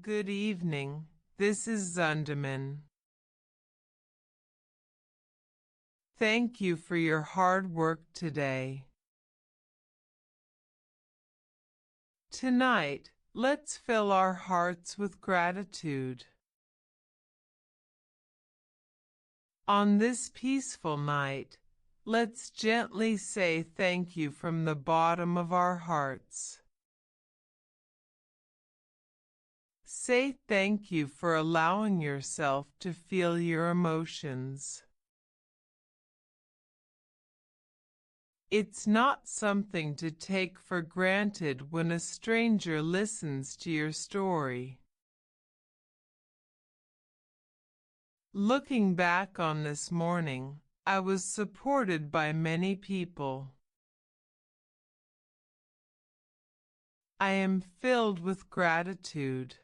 Good evening, this is Zunderman. Thank you for your hard work today. Tonight, let's fill our hearts with gratitude. On this peaceful night, let's gently say thank you from the bottom of our hearts. Say thank you for allowing yourself to feel your emotions. It's not something to take for granted when a stranger listens to your story. Looking back on this morning, I was supported by many people. I am filled with gratitude.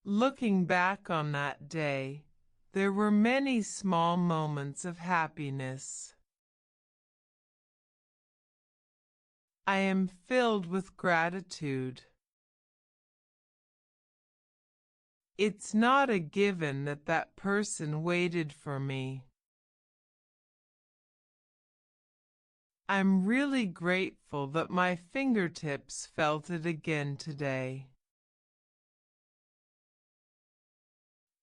Looking back on that day, there were many small moments of happiness. I am filled with gratitude. It's not a given that that person waited for me. I'm really grateful that my fingertips felt it again today.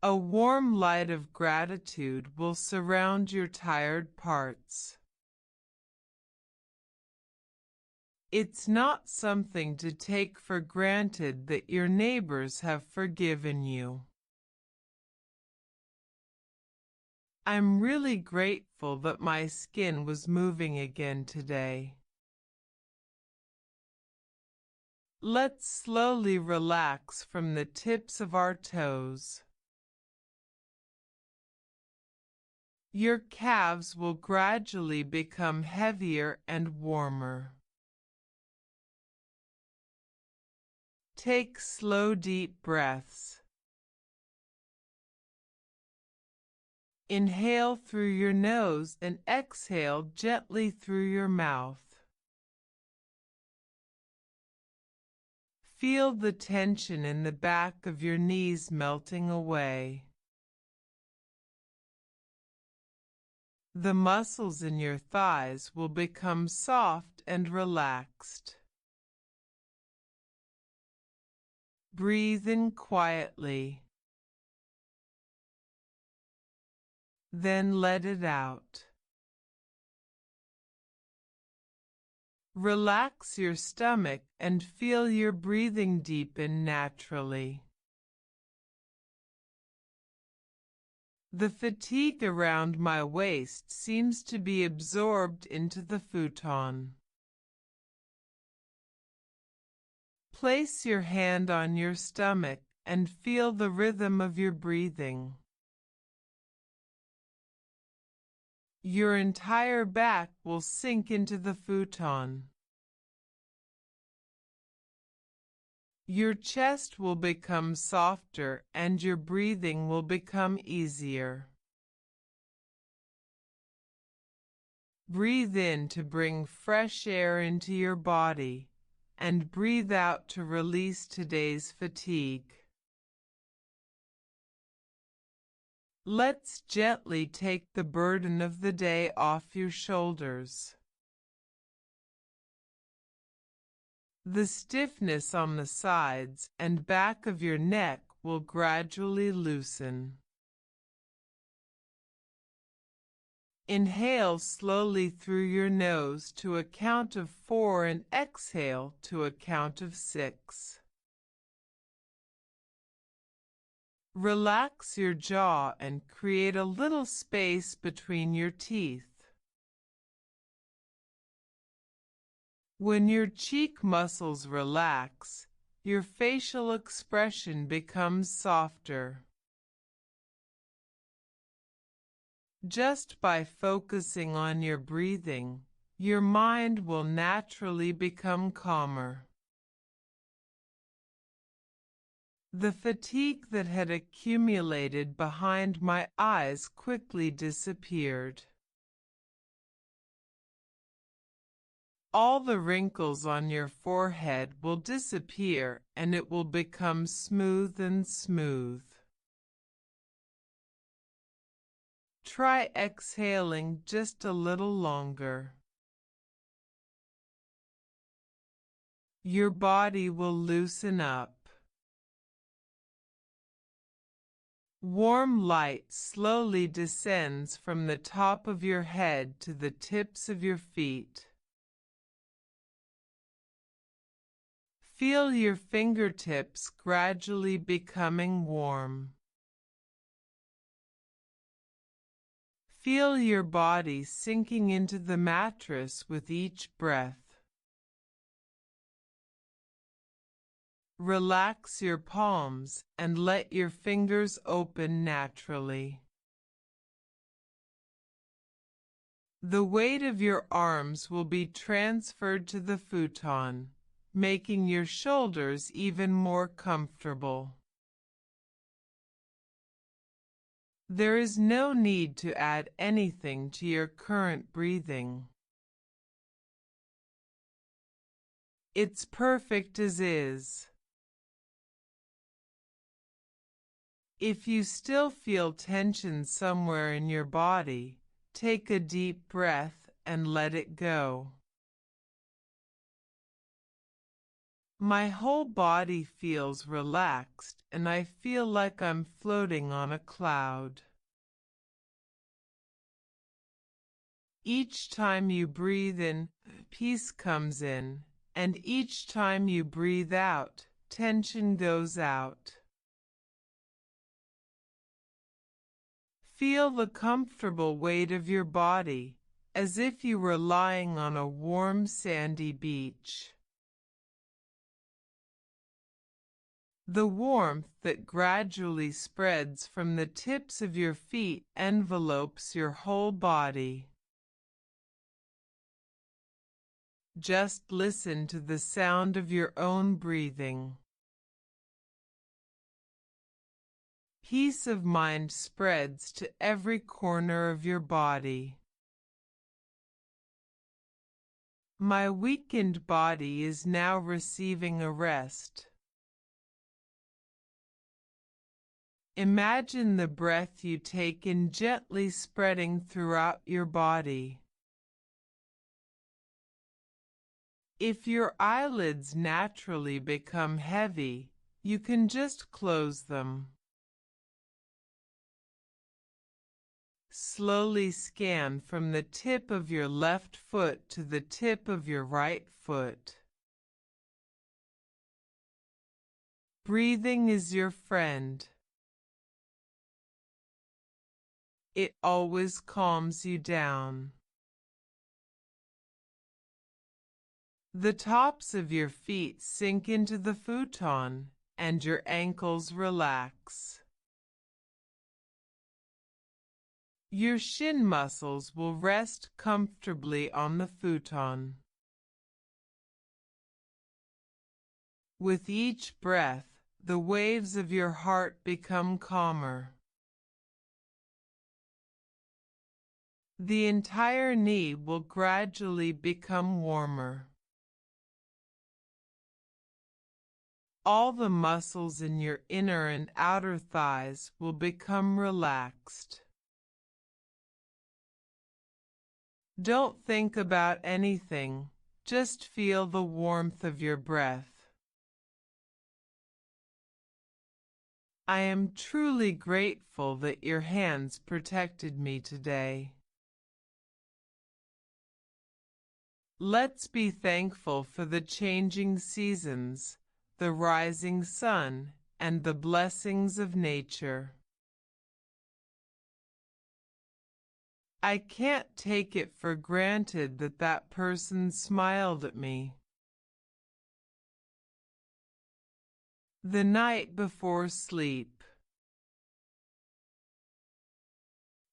A warm light of gratitude will surround your tired parts. It's not something to take for granted that your neighbors have forgiven you. I'm really grateful that my skin was moving again today. Let's slowly relax from the tips of our toes. Your calves will gradually become heavier and warmer. Take slow, deep breaths. Inhale through your nose and exhale gently through your mouth. Feel the tension in the back of your knees melting away. The muscles in your thighs will become soft and relaxed. Breathe in quietly. Then let it out. Relax your stomach and feel your breathing deepen naturally. The fatigue around my waist seems to be absorbed into the futon. Place your hand on your stomach and feel the rhythm of your breathing. Your entire back will sink into the futon. Your chest will become softer and your breathing will become easier. Breathe in to bring fresh air into your body, and breathe out to release today's fatigue. Let's gently take the burden of the day off your shoulders. The stiffness on the sides and back of your neck will gradually loosen. Inhale slowly through your nose to a count of 4 and exhale to a count of 6. Relax your jaw and create a little space between your teeth. When your cheek muscles relax, your facial expression becomes softer. Just by focusing on your breathing, your mind will naturally become calmer. The fatigue that had accumulated behind my eyes quickly disappeared. All the wrinkles on your forehead will disappear and it will become smooth and smooth. Try exhaling just a little longer. Your body will loosen up. Warm light slowly descends from the top of your head to the tips of your feet. Feel your fingertips gradually becoming warm. Feel your body sinking into the mattress with each breath. Relax your palms and let your fingers open naturally. The weight of your arms will be transferred to the futon, making your shoulders even more comfortable. There is no need to add anything to your current breathing. It's perfect as is. If you still feel tension somewhere in your body, take a deep breath and let it go. My whole body feels relaxed and I feel like I'm floating on a cloud. Each time you breathe in, peace comes in, and each time you breathe out, tension goes out. Feel the comfortable weight of your body, as if you were lying on a warm sandy beach. The warmth that gradually spreads from the tips of your feet envelopes your whole body. Just listen to the sound of your own breathing. Peace of mind spreads to every corner of your body. My weakened body is now receiving a rest. Imagine the breath you take in gently spreading throughout your body. If your eyelids naturally become heavy, you can just close them. Slowly scan from the tip of your left foot to the tip of your right foot. Breathing is your friend. It always calms you down. The tops of your feet sink into the futon, and your ankles relax. Your shin muscles will rest comfortably on the futon. With each breath, the waves of your heart become calmer. The entire knee will gradually become warmer. All the muscles in your inner and outer thighs will become relaxed. Don't think about anything, just feel the warmth of your breath. I am truly grateful that your hands protected me today. Let's be thankful for the changing seasons, the rising sun, and the blessings of nature. I can't take it for granted that that person smiled at me. The night before sleep.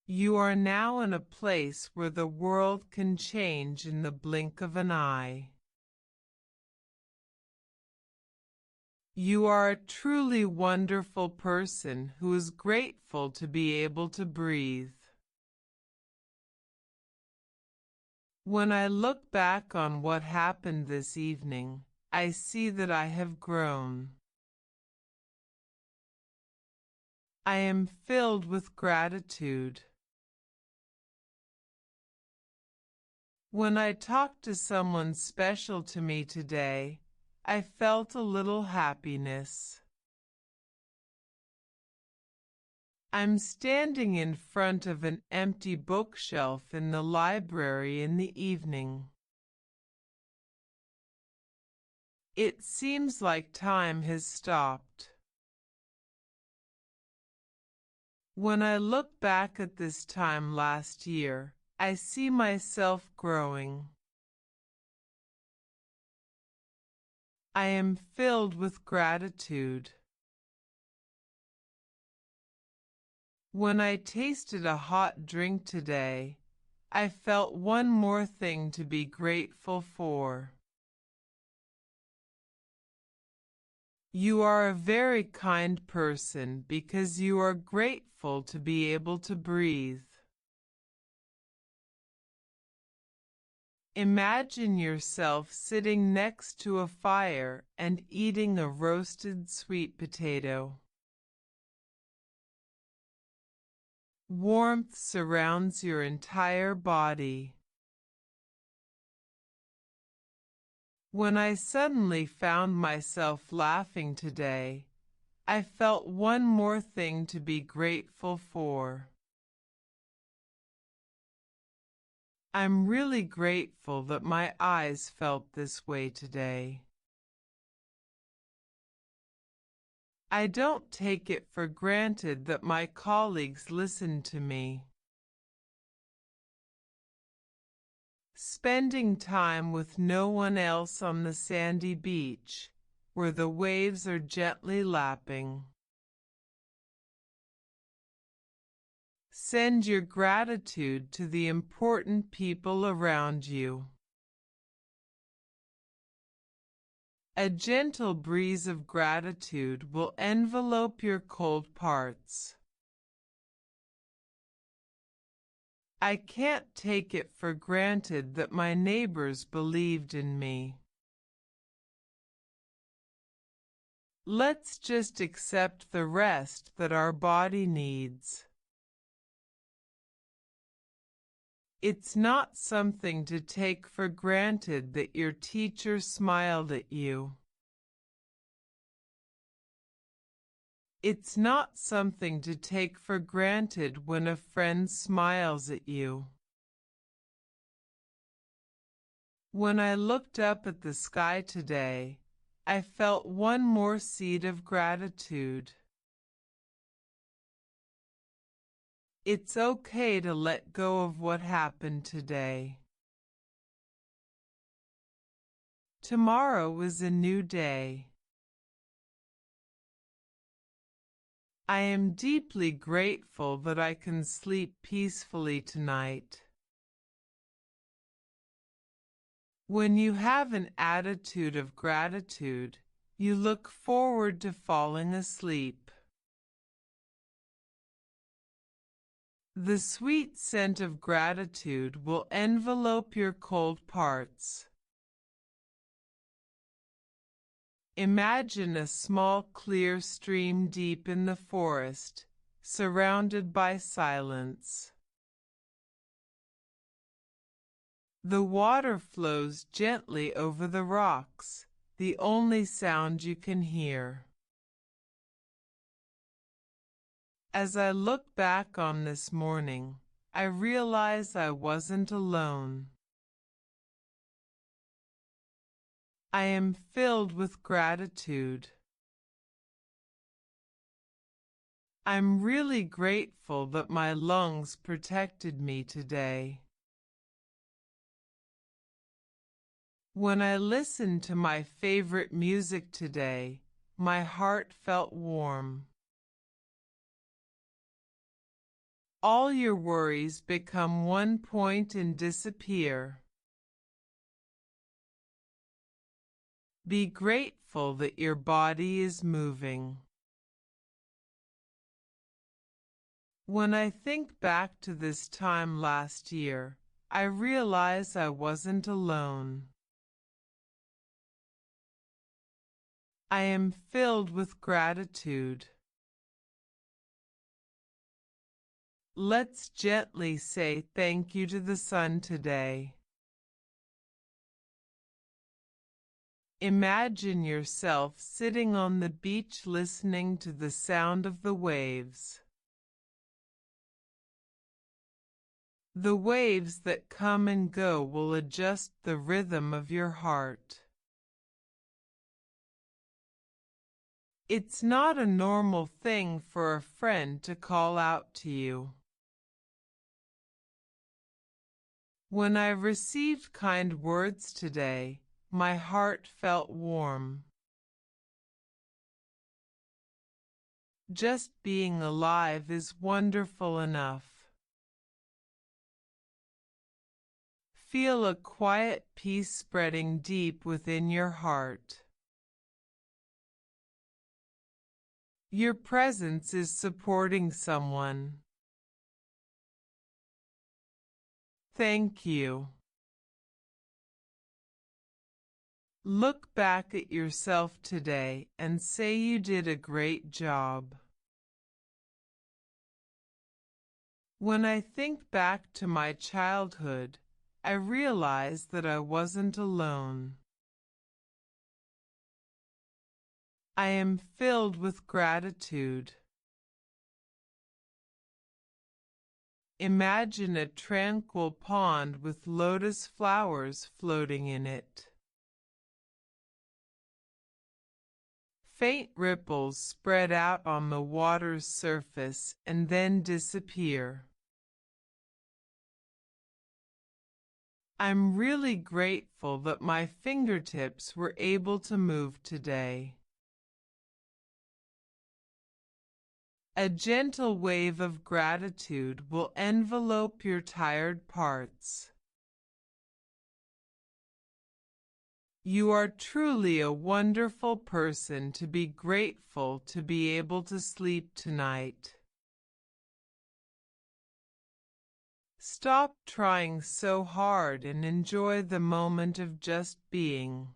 You are now in a place where the world can change in the blink of an eye. You are a truly wonderful person who is grateful to be able to breathe. When I look back on what happened this evening, I see that I have grown. I am filled with gratitude. When I talked to someone special to me today, I felt a little happiness. I'm standing in front of an empty bookshelf in the library in the evening. It seems like time has stopped. When I look back at this time last year, I see myself growing. I am filled with gratitude. When I tasted a hot drink today, I felt one more thing to be grateful for. You are a very kind person because you are grateful to be able to breathe. Imagine yourself sitting next to a fire and eating a roasted sweet potato. Warmth surrounds your entire body. When I suddenly found myself laughing today, I felt one more thing to be grateful for. I'm really grateful that my eyes felt this way today. I don't take it for granted that my colleagues listen to me. Spending time with no one else on the sandy beach, where the waves are gently lapping. Send your gratitude to the important people around you. A gentle breeze of gratitude will envelope your cold parts. I can't take it for granted that my neighbors believed in me. Let's just accept the rest that our body needs. It's not something to take for granted that your teacher smiled at you. It's not something to take for granted when a friend smiles at you. When I looked up at the sky today, I felt one more seed of gratitude. It's okay to let go of what happened today. Tomorrow is a new day. I am deeply grateful that I can sleep peacefully tonight. When you have an attitude of gratitude, you look forward to falling asleep. The sweet scent of gratitude will envelope your cold parts. Imagine a small clear stream deep in the forest, surrounded by silence. The water flows gently over the rocks, the only sound you can hear. As I look back on this morning, I realize I wasn't alone. I am filled with gratitude. I'm really grateful that my lungs protected me today. When I listened to my favorite music today, my heart felt warm. All your worries become one point and disappear. Be grateful that your body is moving. When I think back to this time last year, I realized I wasn't alone. I am filled with gratitude. Let's gently say thank you to the sun today. Imagine yourself sitting on the beach listening to the sound of the waves. The waves that come and go will adjust the rhythm of your heart. It's not a normal thing for a friend to call out to you. When I received kind words today, my heart felt warm. Just being alive is wonderful enough. Feel a quiet peace spreading deep within your heart. Your presence is supporting someone. Thank you. Look back at yourself today and say you did a great job. When I think back to my childhood, I realize that I wasn't alone. I am filled with gratitude. Imagine a tranquil pond with lotus flowers floating in it. Faint ripples spread out on the water's surface and then disappear. I'm really grateful that my fingertips were able to move today. A gentle wave of gratitude will envelope your tired parts. You are truly a wonderful person to be grateful to be able to sleep tonight. Stop trying so hard and enjoy the moment of just being.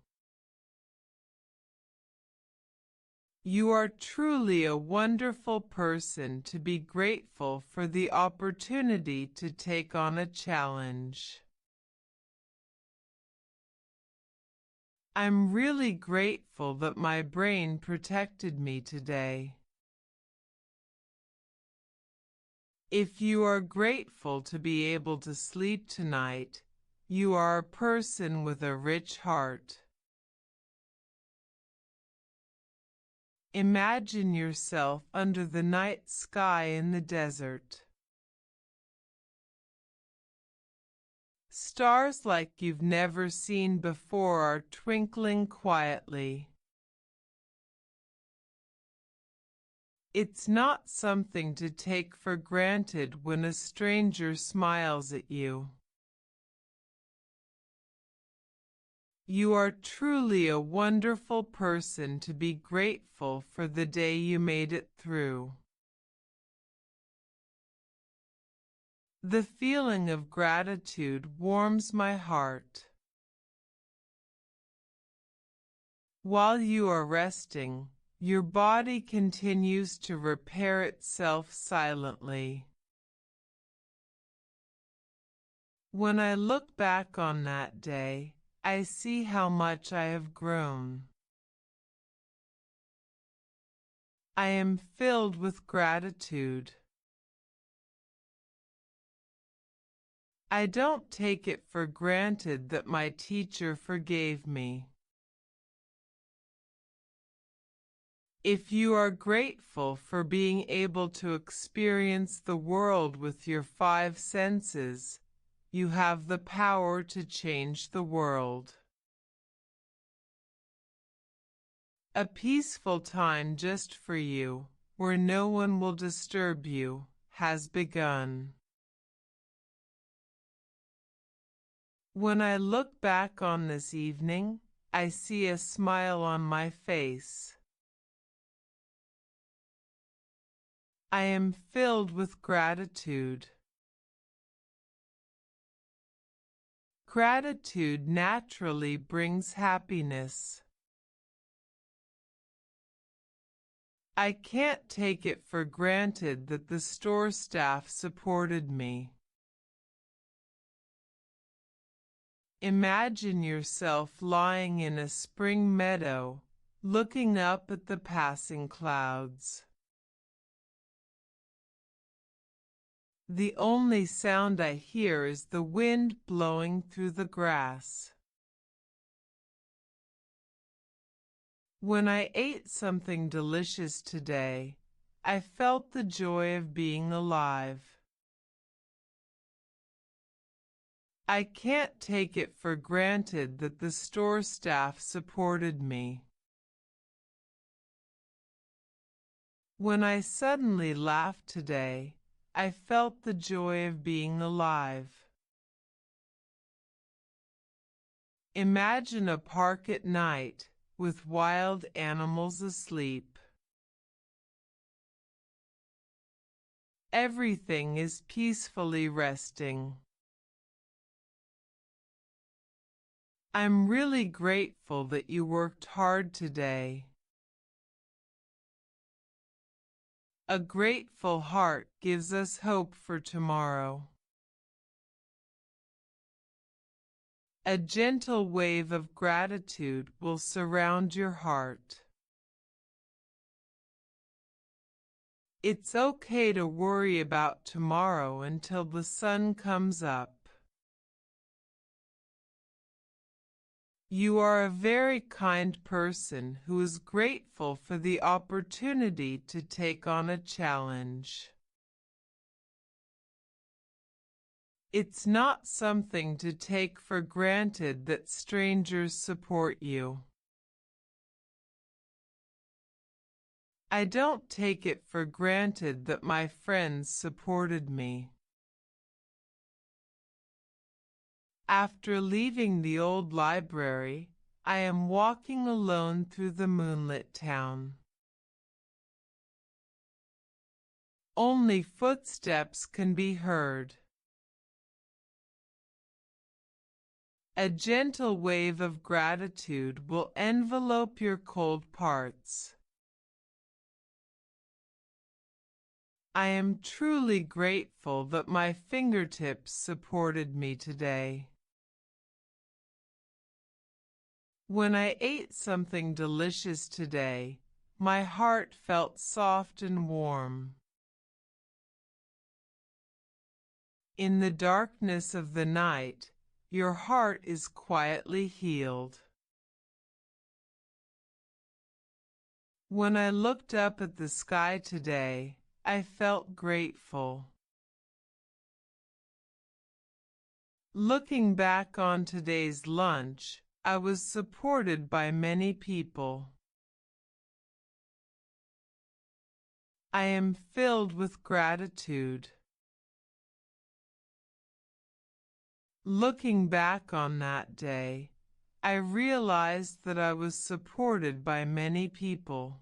You are truly a wonderful person to be grateful for the opportunity to take on a challenge. I'm really grateful that my brain protected me today. If you are grateful to be able to sleep tonight, you are a person with a rich heart. Imagine yourself under the night sky in the desert. Stars like you've never seen before are twinkling quietly. It's not something to take for granted when a stranger smiles at you. You are truly a wonderful person to be grateful for the day you made it through. The feeling of gratitude warms my heart. While you are resting, your body continues to repair itself silently. When I look back on that day, I see how much I have grown. I am filled with gratitude. I don't take it for granted that my teacher forgave me. If you are grateful for being able to experience the world with your 5 senses, you have the power to change the world. A peaceful time just for you, where no one will disturb you, has begun. When I look back on this evening, I see a smile on my face. I am filled with gratitude. Gratitude naturally brings happiness. I can't take it for granted that the store staff supported me. Imagine yourself lying in a spring meadow, looking up at the passing clouds. The only sound I hear is the wind blowing through the grass. When I ate something delicious today, I felt the joy of being alive. I can't take it for granted that the store staff supported me. When I suddenly laughed today, I felt the joy of being alive. Imagine a park at night, with wild animals asleep. Everything is peacefully resting. I'm really grateful that you worked hard today. A grateful heart gives us hope for tomorrow. A gentle wave of gratitude will surround your heart. It's okay to worry about tomorrow until the sun comes up. You are a very kind person who is grateful for the opportunity to take on a challenge. It's not something to take for granted that strangers support you. I don't take it for granted that my friends supported me. After leaving the old library, I am walking alone through the moonlit town. Only footsteps can be heard. A gentle wave of gratitude will envelope your cold parts. I am truly grateful that my fingertips supported me today. When I ate something delicious today, my heart felt soft and warm. In the darkness of the night, your heart is quietly healed. When I looked up at the sky today, I felt grateful. Looking back on today's lunch, I was supported by many people. I am filled with gratitude. Looking back on that day, I realized that I was supported by many people.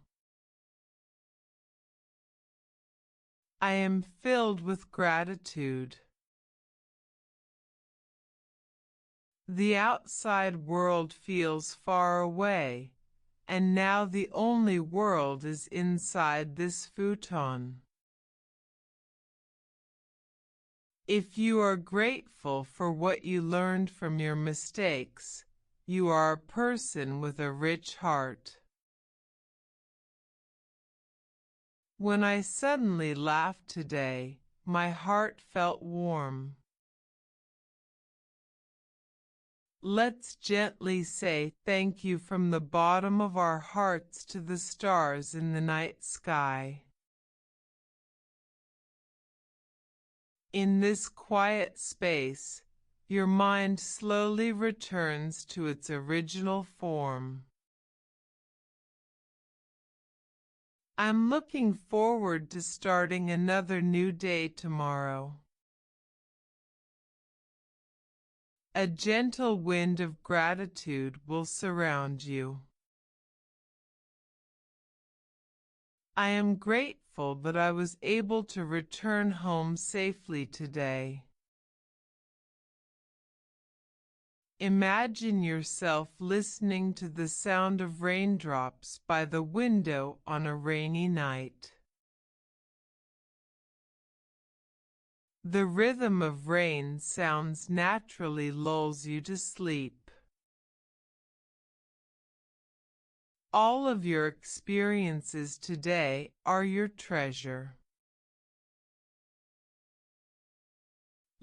I am filled with gratitude. The outside world feels far away, and now the only world is inside this futon. If you are grateful for what you learned from your mistakes, you are a person with a rich heart. When I suddenly laughed today, my heart felt warm. Let's gently say thank you from the bottom of our hearts to the stars in the night sky. In this quiet space, your mind slowly returns to its original form. I'm looking forward to starting another new day tomorrow. A gentle wind of gratitude will surround you. I am grateful that I was able to return home safely today. Imagine yourself listening to the sound of raindrops by the window on a rainy night. The rhythm of rain sounds naturally lulls you to sleep. All of your experiences today are your treasure.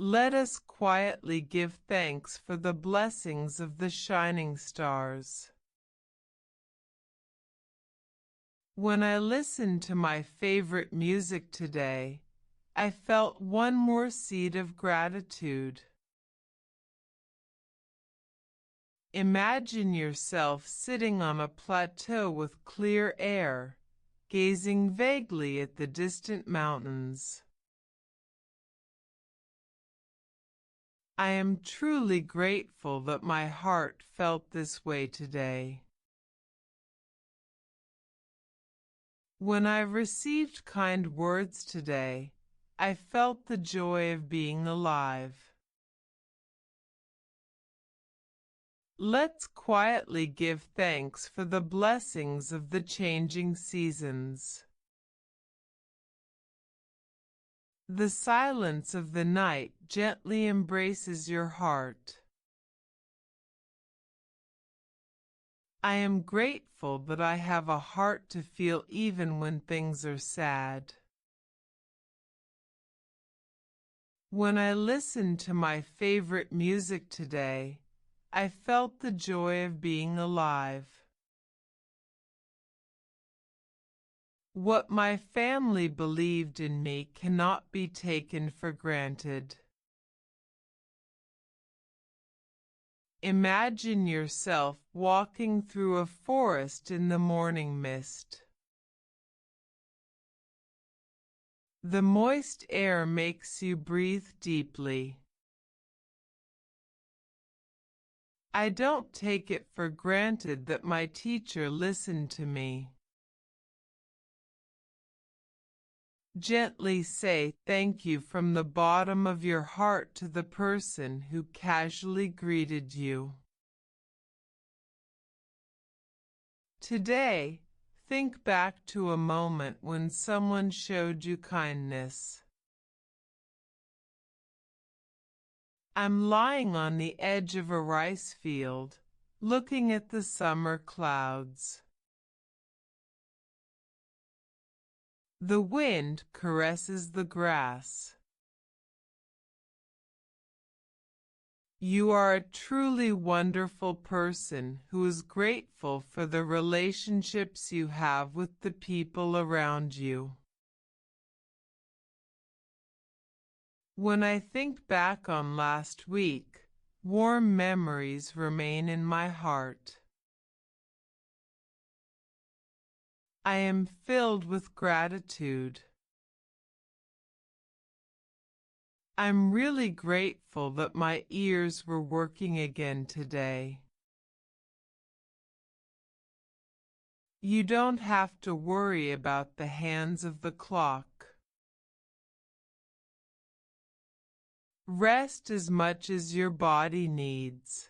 Let us quietly give thanks for the blessings of the shining stars. When I listened to my favorite music today, I felt one more seed of gratitude. Imagine yourself sitting on a plateau with clear air, gazing vaguely at the distant mountains. I am truly grateful that my heart felt this way today. When I received kind words today, I felt the joy of being alive. Let's quietly give thanks for the blessings of the changing seasons. The silence of the night gently embraces your heart. I am grateful that I have a heart to feel even when things are sad. When I listened to my favorite music today, I felt the joy of being alive. What my family believed in me cannot be taken for granted. Imagine yourself walking through a forest in the morning mist. The moist air makes you breathe deeply. I don't take it for granted that my teacher listened to me. Gently say thank you from the bottom of your heart to the person who casually greeted you. Today, think back to a moment when someone showed you kindness. I'm lying on the edge of a rice field, looking at the summer clouds. The wind caresses the grass. You are a truly wonderful person who is grateful for the relationships you have with the people around you. When I think back on last week, warm memories remain in my heart. I am filled with gratitude. I'm really grateful that my ears were working again today. You don't have to worry about the hands of the clock. Rest as much as your body needs.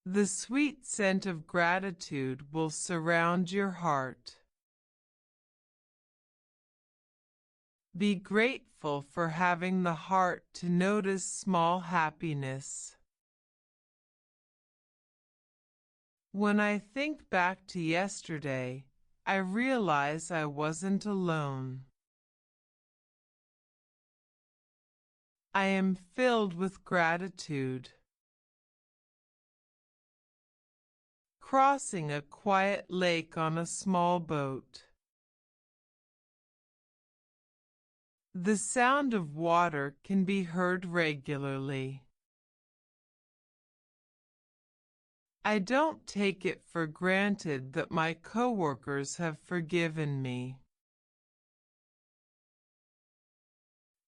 The sweet scent of gratitude will surround your heart. Be grateful for having the heart to notice small happiness. When I think back to yesterday, I realize I wasn't alone. I am filled with gratitude. Crossing a quiet lake on a small boat. The sound of water can be heard regularly. I don't take it for granted that my coworkers have forgiven me.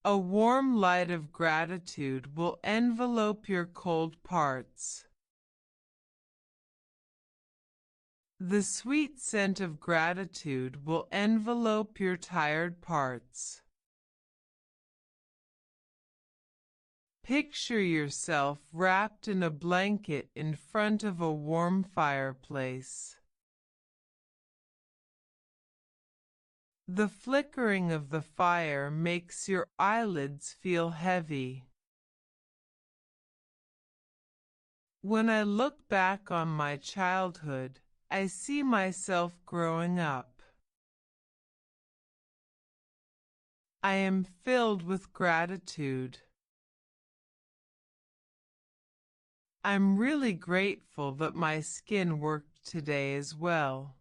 A warm light of gratitude will envelope your cold parts. The sweet scent of gratitude will envelope your tired parts. Picture yourself wrapped in a blanket in front of a warm fireplace. The flickering of the fire makes your eyelids feel heavy. When I look back on my childhood, I see myself growing up. I am filled with gratitude. I'm really grateful that my skin worked today as well.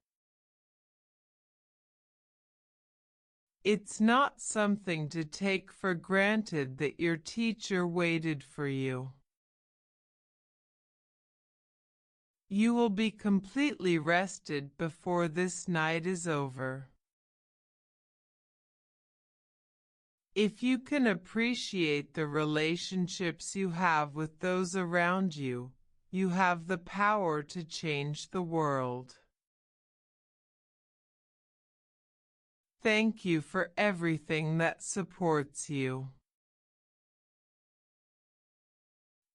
It's not something to take for granted that your teacher waited for you. You will be completely rested before this night is over. If you can appreciate the relationships you have with those around you, you have the power to change the world. Thank you for everything that supports you.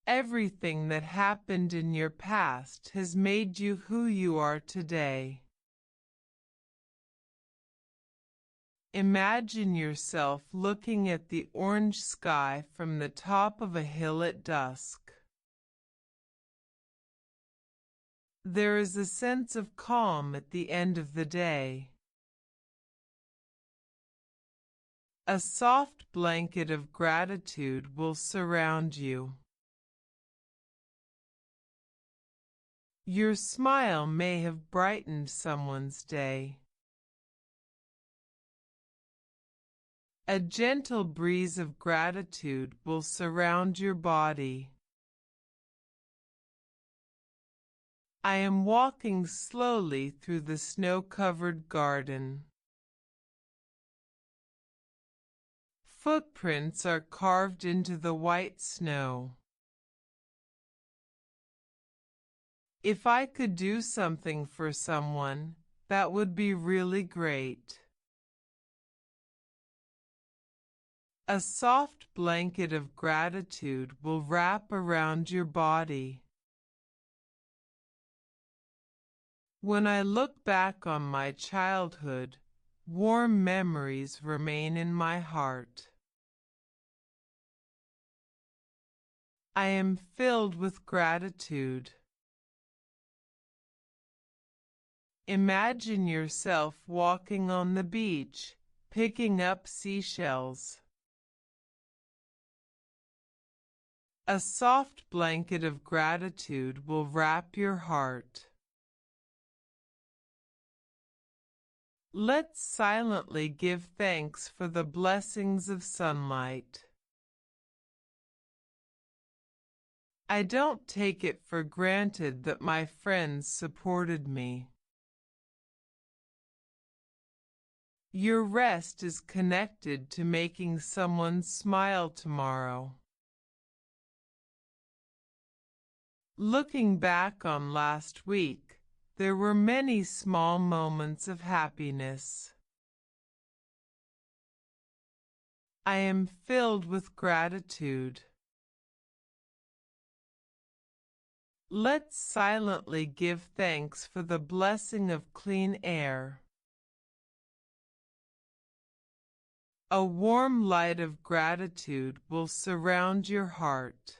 Everything that happened in your past has made you who you are today. Imagine yourself looking at the orange sky from the top of a hill at dusk. There is a sense of calm at the end of the day. A soft blanket of gratitude will surround you. Your smile may have brightened someone's day. A gentle breeze of gratitude will surround your body. I am walking slowly through the snow-covered garden. Footprints are carved into the white snow. If I could do something for someone, that would be really great. A soft blanket of gratitude will wrap around your body. When I look back on my childhood, warm memories remain in my heart. I am filled with gratitude. Imagine yourself walking on the beach, picking up seashells. A soft blanket of gratitude will wrap your heart. Let's silently give thanks for the blessings of sunlight. I don't take it for granted that my friends supported me. Your rest is connected to making someone smile tomorrow. Looking back on last week, there were many small moments of happiness. I am filled with gratitude. Let's silently give thanks for the blessing of clean air. A warm light of gratitude will surround your heart.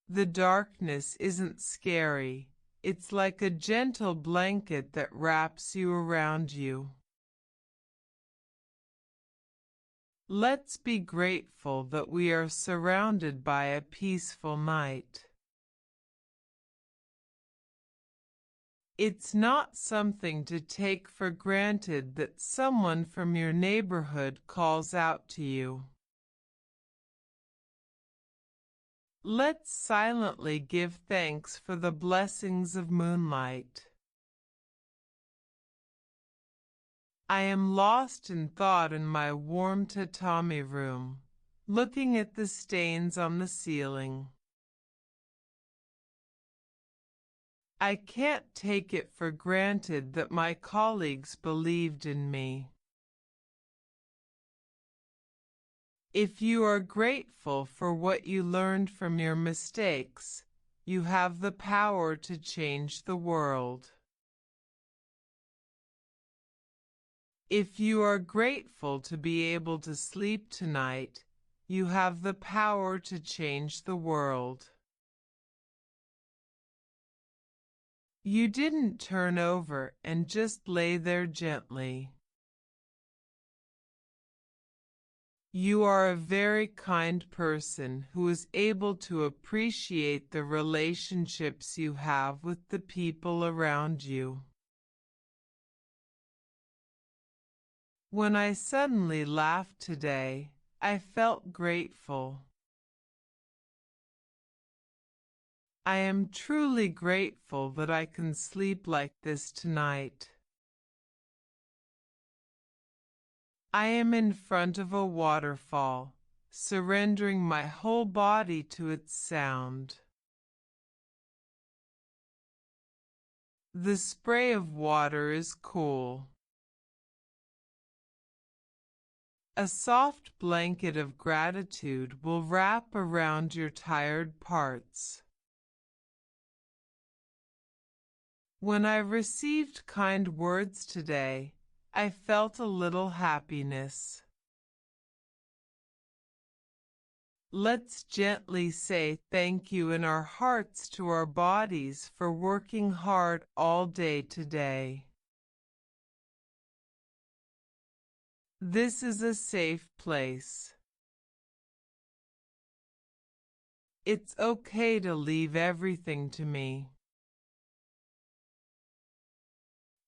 The darkness isn't scary. It's like a gentle blanket that wraps you around you. Let's be grateful that we are surrounded by a peaceful night. It's not something to take for granted that someone from your neighborhood calls out to you. Let's silently give thanks for the blessings of moonlight. I am lost in thought in my warm tatami room, looking at the stains on the ceiling. I can't take it for granted that my colleagues believed in me. If you are grateful for what you learned from your mistakes, you have the power to change the world. If you are grateful to be able to sleep tonight, you have the power to change the world. You didn't turn over and just lay there gently. You are a very kind person who is able to appreciate the relationships you have with the people around you. When I suddenly laughed today, I felt grateful. I am truly grateful that I can sleep like this tonight. I am in front of a waterfall, surrendering my whole body to its sound. The spray of water is cool. A soft blanket of gratitude will wrap around your tired parts. When I received kind words today, I felt a little happiness. Let's gently say thank you in our hearts to our bodies for working hard all day today. This is a safe place. It's okay to leave everything to me.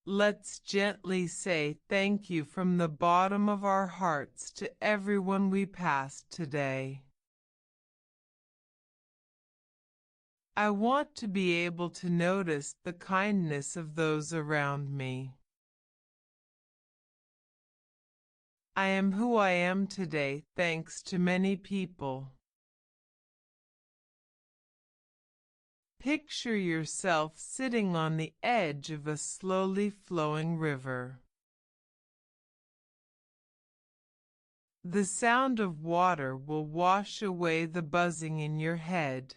Let's gently say thank you from the bottom of our hearts to everyone we passed today. I want to be able to notice the kindness of those around me. I am who I am today thanks to many people. Picture yourself sitting on the edge of a slowly flowing river. The sound of water will wash away the buzzing in your head.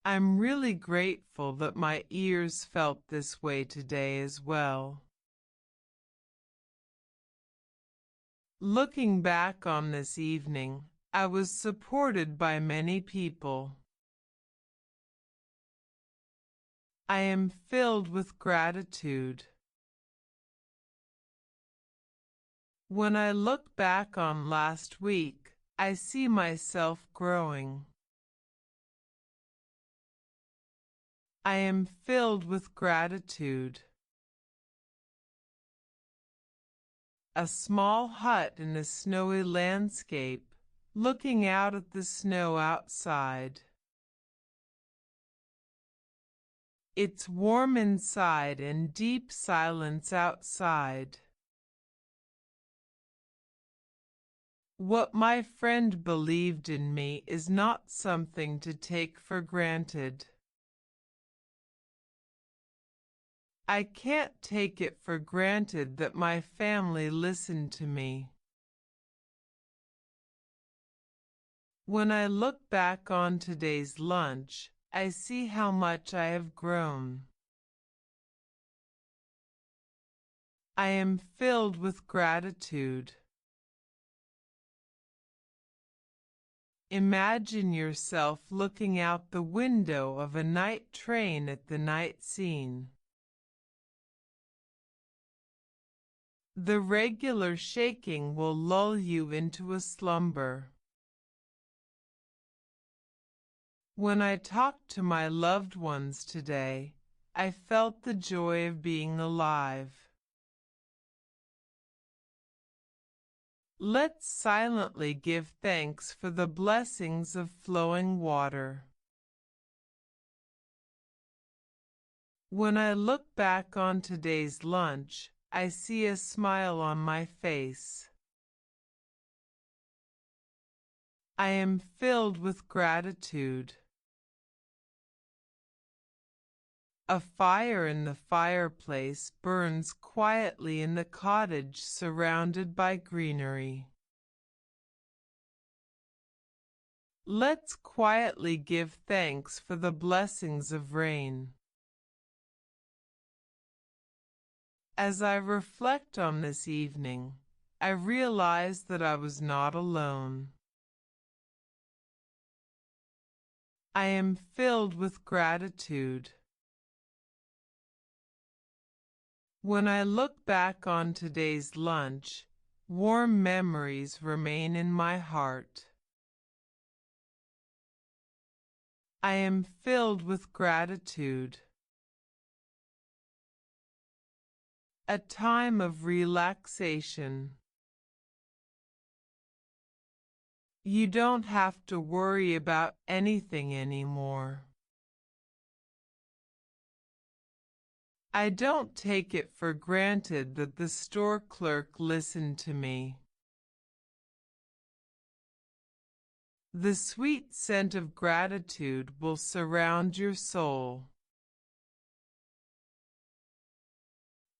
I'm really grateful that my ears felt this way today as well. Looking back on this evening, I was supported by many people. I am filled with gratitude. When I look back on last week, I see myself growing. I am filled with gratitude. A small hut in a snowy landscape, looking out at the snow outside. It's warm inside and deep silence outside. What my friend believed in me is not something to take for granted. I can't take it for granted that my family listened to me. When I look back on today's lunch, I see how much I have grown. I am filled with gratitude. Imagine yourself looking out the window of a night train at the night scene. The regular shaking will lull you into a slumber. When I talked to my loved ones today, I felt the joy of being alive. Let's silently give thanks for the blessings of flowing water. When I look back on today's lunch, I see a smile on my face. I am filled with gratitude. A fire in the fireplace burns quietly in the cottage surrounded by greenery. Let's quietly give thanks for the blessings of rain. As I reflect on this evening, I realize that I was not alone. I am filled with gratitude. When I look back on today's lunch, warm memories remain in my heart. I am filled with gratitude. A time of relaxation. You don't have to worry about anything anymore. I don't take it for granted that the store clerk listened to me. The sweet scent of gratitude will surround your soul.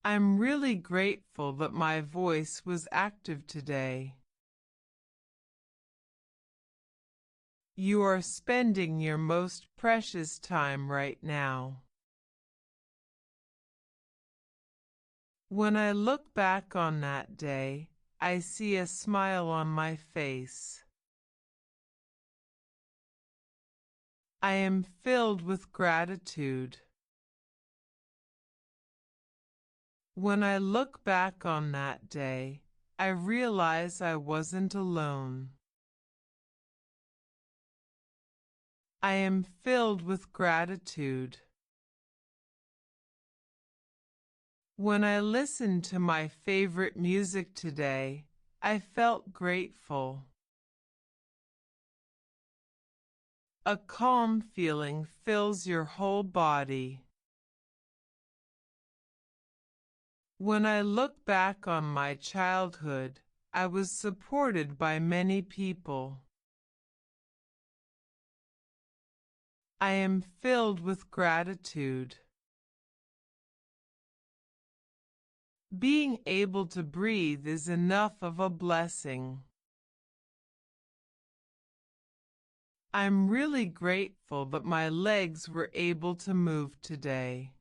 I'm really grateful that my voice was active today. You are spending your most precious time right now. When I look back on that day, I see a smile on my face. I am filled with gratitude. When I look back on that day, I realize I wasn't alone. I am filled with gratitude. When I listened to my favorite music today, I felt grateful. A calm feeling fills your whole body. When I look back on my childhood, I was supported by many people. I am filled with gratitude. Being able to breathe is enough of a blessing. I'm really grateful that my legs were able to move today.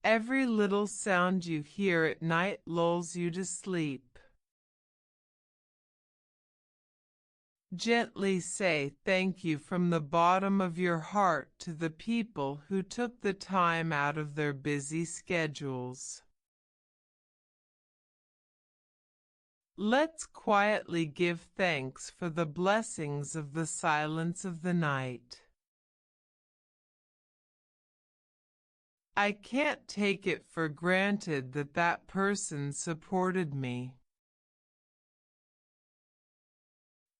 Every little sound you hear at night lulls you to sleep. Gently say thank you from the bottom of your heart to the people who took the time out of their busy schedules. Let's quietly give thanks for the blessings of the silence of the night. I can't take it for granted that that person supported me.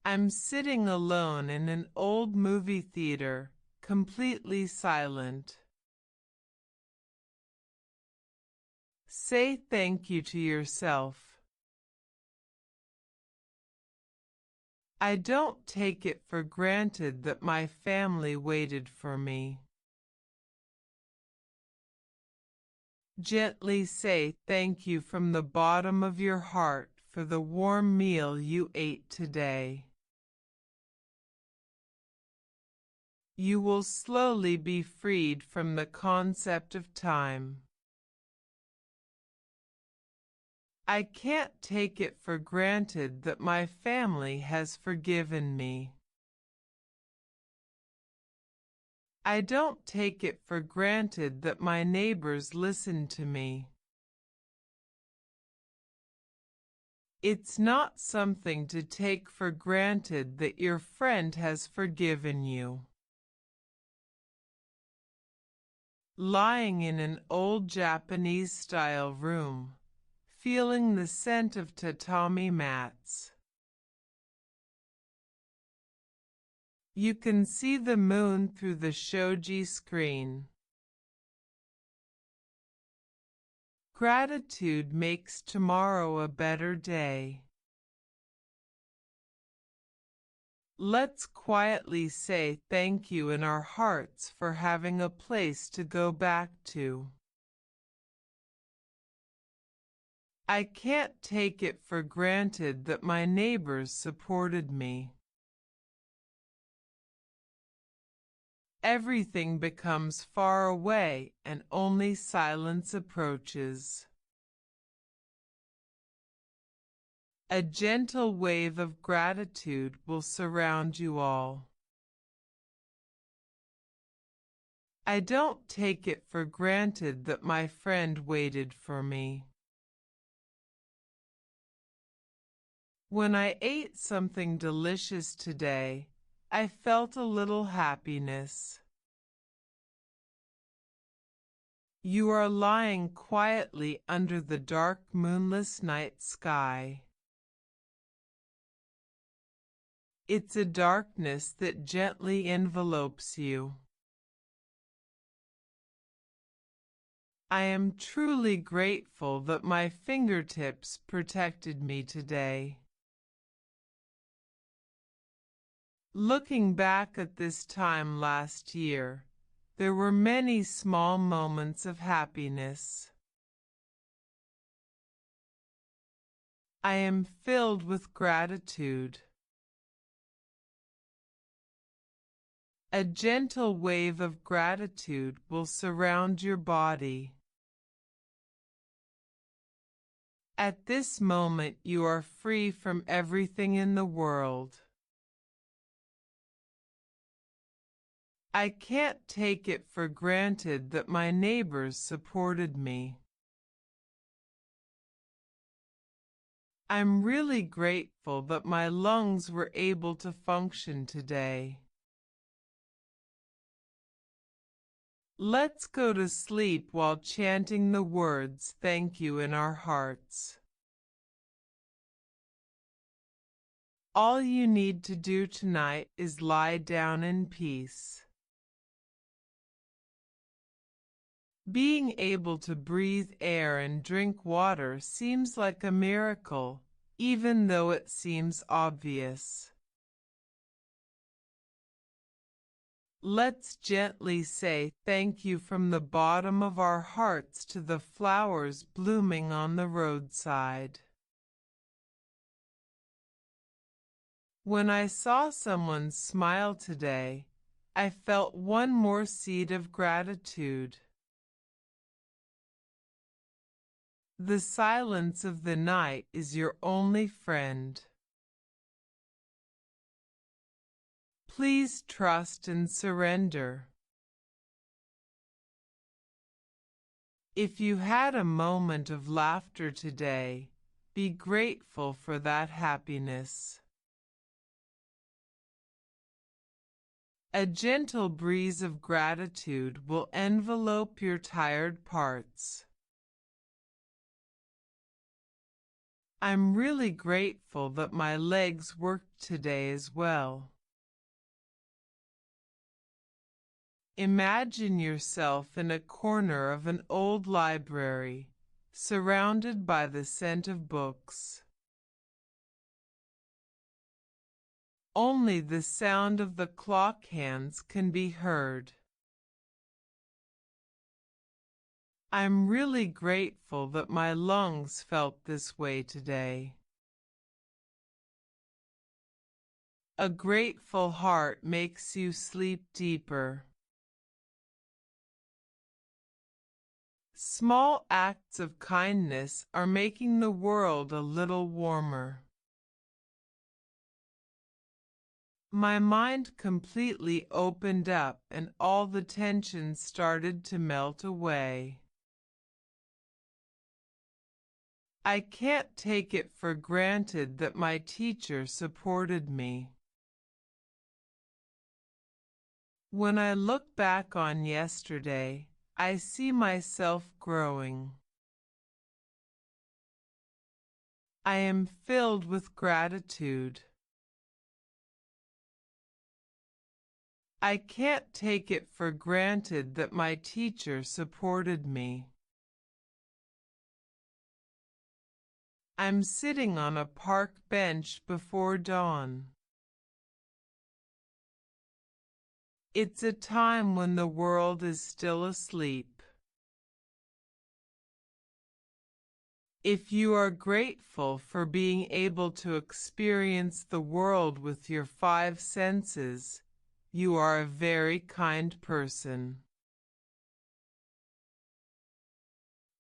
I'm sitting alone in an old movie theater, completely silent. Say thank you to yourself. I don't take it for granted that my family waited for me. Gently say thank you from the bottom of your heart for the warm meal you ate today. You will slowly be freed from the concept of time. I can't take it for granted that my family has forgiven me. I don't take it for granted that my neighbors listen to me. It's not something to take for granted that your friend has forgiven you. Lying in an old Japanese-style room, feeling the scent of tatami mats. You can see the moon through the shoji screen. Gratitude makes tomorrow a better day. Let's quietly say thank you in our hearts for having a place to go back to. I can't take it for granted that my neighbors supported me. Everything becomes far away and only silence approaches. A gentle wave of gratitude will surround you all. I don't take it for granted that my friend waited for me. When I ate something delicious today, I felt a little happiness. You are lying quietly under the dark moonless night sky. It's a darkness that gently envelopes you. I am truly grateful that my fingertips protected me today. Looking back at this time last year, there were many small moments of happiness. I am filled with gratitude. A gentle wave of gratitude will surround your body. At this moment you are free from everything in the world. I can't take it for granted that my neighbors supported me. I'm really grateful that my lungs were able to function today. Let's go to sleep while chanting the words thank you in our hearts. All you need to do tonight is lie down in peace. Being able to breathe air and drink water seems like a miracle, even though it seems obvious. Let's gently say thank you from the bottom of our hearts to the flowers blooming on the roadside. When I saw someone smile today, I felt one more seed of gratitude. The silence of the night is your only friend. Please trust and surrender. If you had a moment of laughter today, be grateful for that happiness. A gentle breeze of gratitude will envelope your tired parts. I'm really grateful that my legs worked today as well. Imagine yourself in a corner of an old library, surrounded by the scent of books. Only the sound of the clock hands can be heard. I'm really grateful that my lungs felt this way today. A grateful heart makes you sleep deeper. Small acts of kindness are making the world a little warmer. My mind completely opened up and all the tension started to melt away. I can't take it for granted that my teacher supported me. When I look back on yesterday, I see myself growing. I am filled with gratitude. I can't take it for granted that my teacher supported me. I'm sitting on a park bench before dawn. It's a time when the world is still asleep. If you are grateful for being able to experience the world with your five senses, you are a very kind person.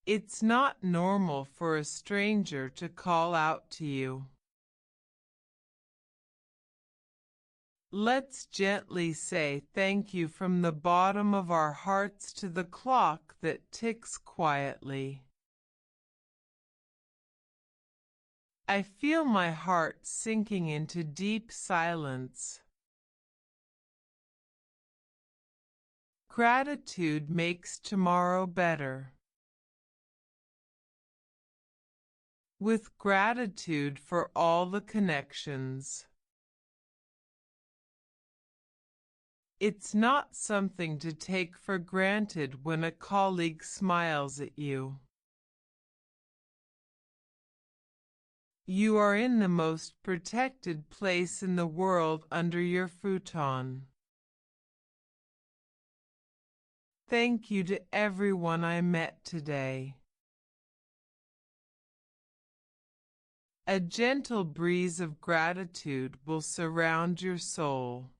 It's not normal for a stranger to call out to you. Let's gently say thank you from the bottom of our hearts to the clock that ticks quietly. I feel my heart sinking into deep silence. Gratitude makes tomorrow better. With gratitude for all the connections. It's not something to take for granted when a colleague smiles at you. You are in the most protected place in the world under your futon. Thank you to everyone I met today. A gentle breeze of gratitude will surround your soul.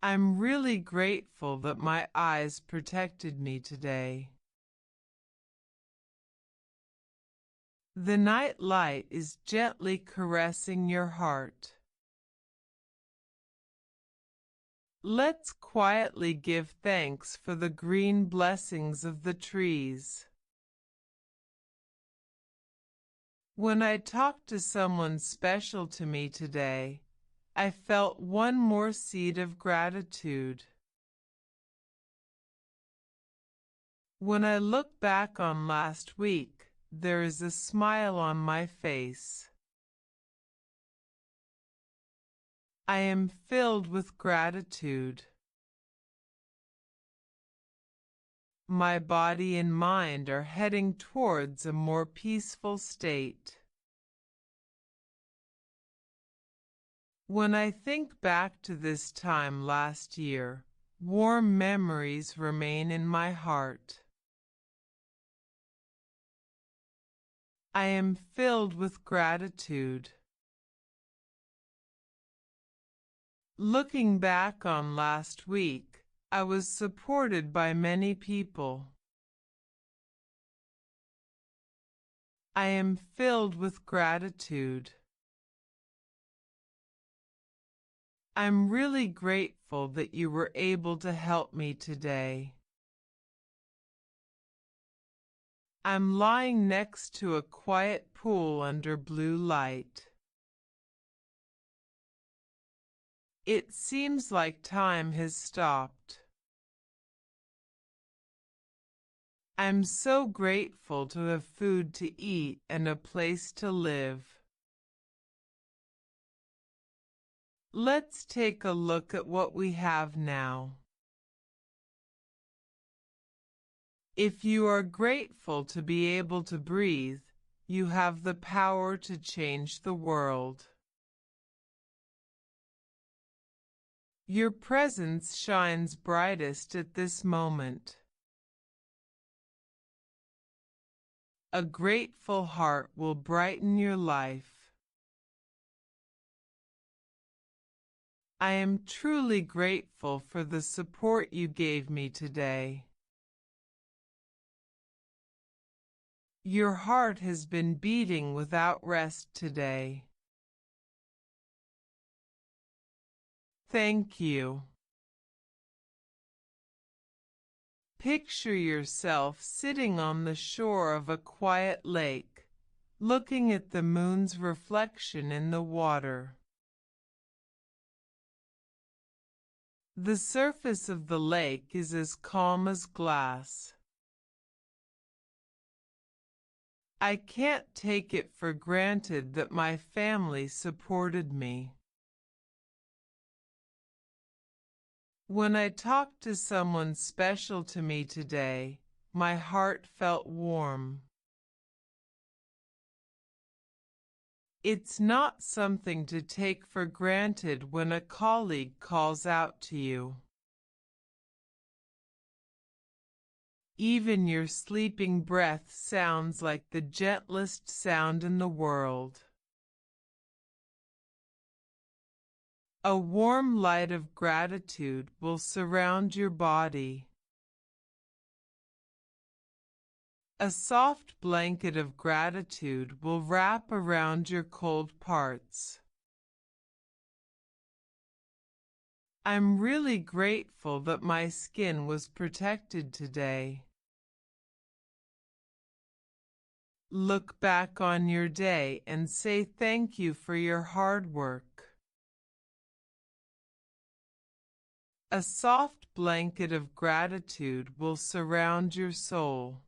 I'm really grateful that my eyes protected me today. The night light is gently caressing your heart. Let's quietly give thanks for the green blessings of the trees. When I talked to someone special to me today, I felt one more seed of gratitude. When I look back on last week, there is a smile on my face. I am filled with gratitude. My body and mind are heading towards a more peaceful state. When I think back to this time last year, warm memories remain in my heart. I am filled with gratitude. Looking back on last week, I was supported by many people. I am filled with gratitude. I'm really grateful that you were able to help me today. I'm lying next to a quiet pool under blue light. It seems like time has stopped. I'm so grateful to have food to eat and a place to live. Let's take a look at what we have now. If you are grateful to be able to breathe, you have the power to change the world. Your presence shines brightest at this moment. A grateful heart will brighten your life. I am truly grateful for the support you gave me today. Your heart has been beating without rest today. Thank you. Picture yourself sitting on the shore of a quiet lake, looking at the moon's reflection in the water. The surface of the lake is as calm as glass. I can't take it for granted that my family supported me. When I talked to someone special to me today, my heart felt warm. It's not something to take for granted when a colleague calls out to you. Even your sleeping breath sounds like the gentlest sound in the world. A warm light of gratitude will surround your body. A soft blanket of gratitude will wrap around your cold parts. I'm really grateful that my skin was protected today. Look back on your day and say thank you for your hard work. A soft blanket of gratitude will surround your soul.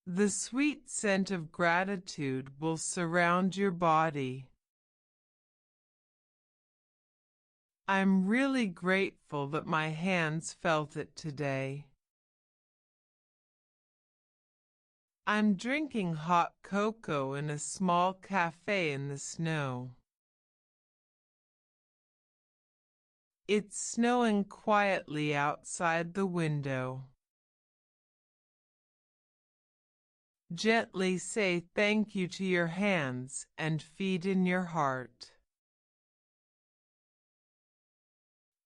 The sweet scent of gratitude will surround your body. I'm really grateful that my hands felt it today. I'm drinking hot cocoa in a small cafe in the snow. It's snowing quietly outside the window. Gently say thank you to your hands and feet in your heart.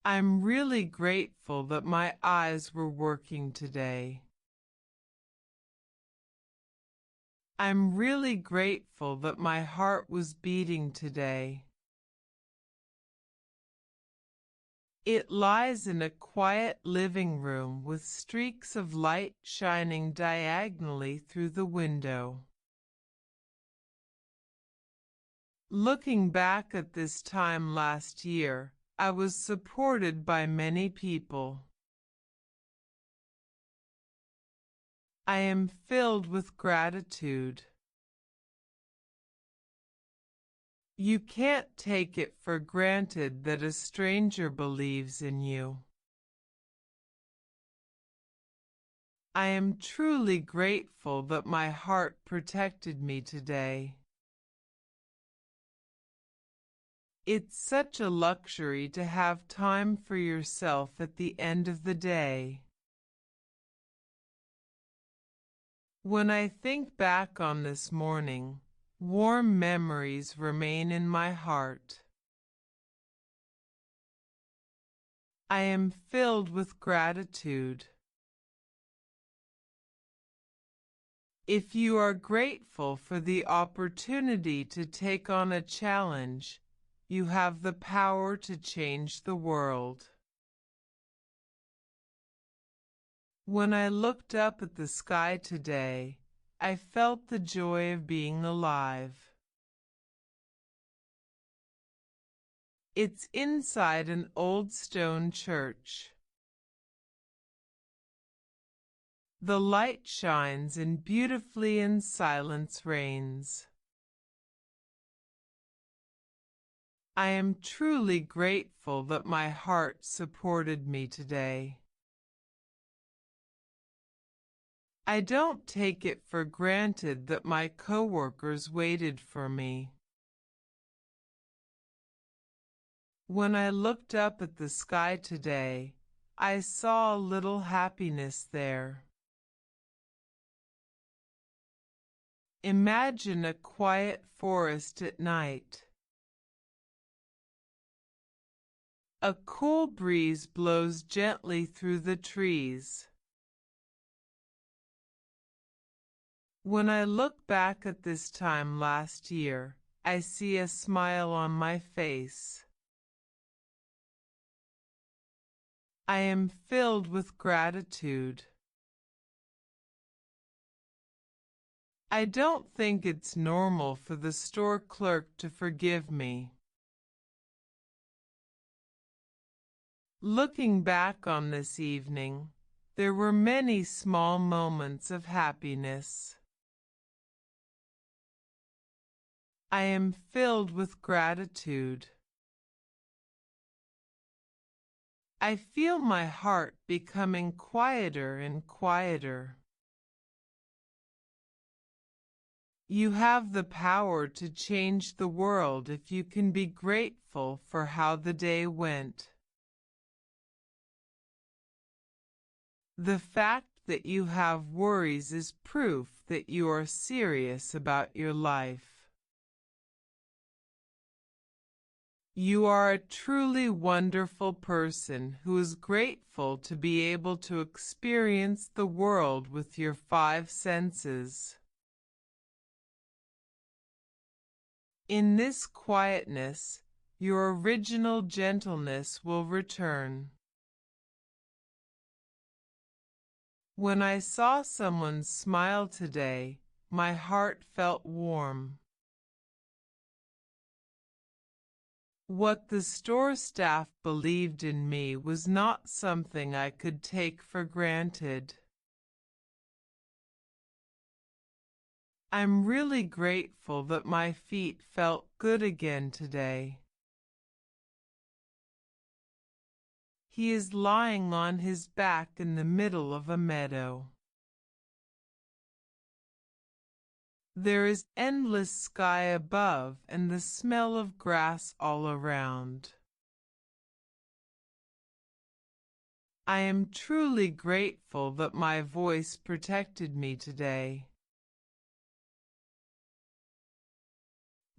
I'm really grateful that my eyes were working today. I'm really grateful that my heart was beating today. It lies in a quiet living room with streaks of light shining diagonally through the window. Looking back at this time last year, I was supported by many people. I am filled with gratitude. You can't take it for granted that a stranger believes in you. I am truly grateful that my heart protected me today. It's such a luxury to have time for yourself at the end of the day. When I think back on this morning, warm memories remain in my heart. I am filled with gratitude. If you are grateful for the opportunity to take on a challenge, you have the power to change the world. When I looked up at the sky today, I felt the joy of being alive. It's inside an old stone church. The light shines and beautifully and silence reigns. I am truly grateful that my heart supported me today. I don't take it for granted that my coworkers waited for me. When I looked up at the sky today, I saw a little happiness there. Imagine a quiet forest at night. A cool breeze blows gently through the trees. When I look back at this time last year, I see a smile on my face. I am filled with gratitude. I don't think it's normal for the store clerk to forgive me. Looking back on this evening, there were many small moments of happiness. I am filled with gratitude. I feel my heart becoming quieter and quieter. You have the power to change the world if you can be grateful for how the day went. The fact that you have worries is proof that you are serious about your life. You are a truly wonderful person who is grateful to be able to experience the world with your five senses. In this quietness, your original gentleness will return. When I saw someone smile today, my heart felt warm. What the store staff believed in me was not something I could take for granted. I'm really grateful that my feet felt good again today. He is lying on his back in the middle of a meadow. There is endless sky above and the smell of grass all around. I am truly grateful that my voice protected me today.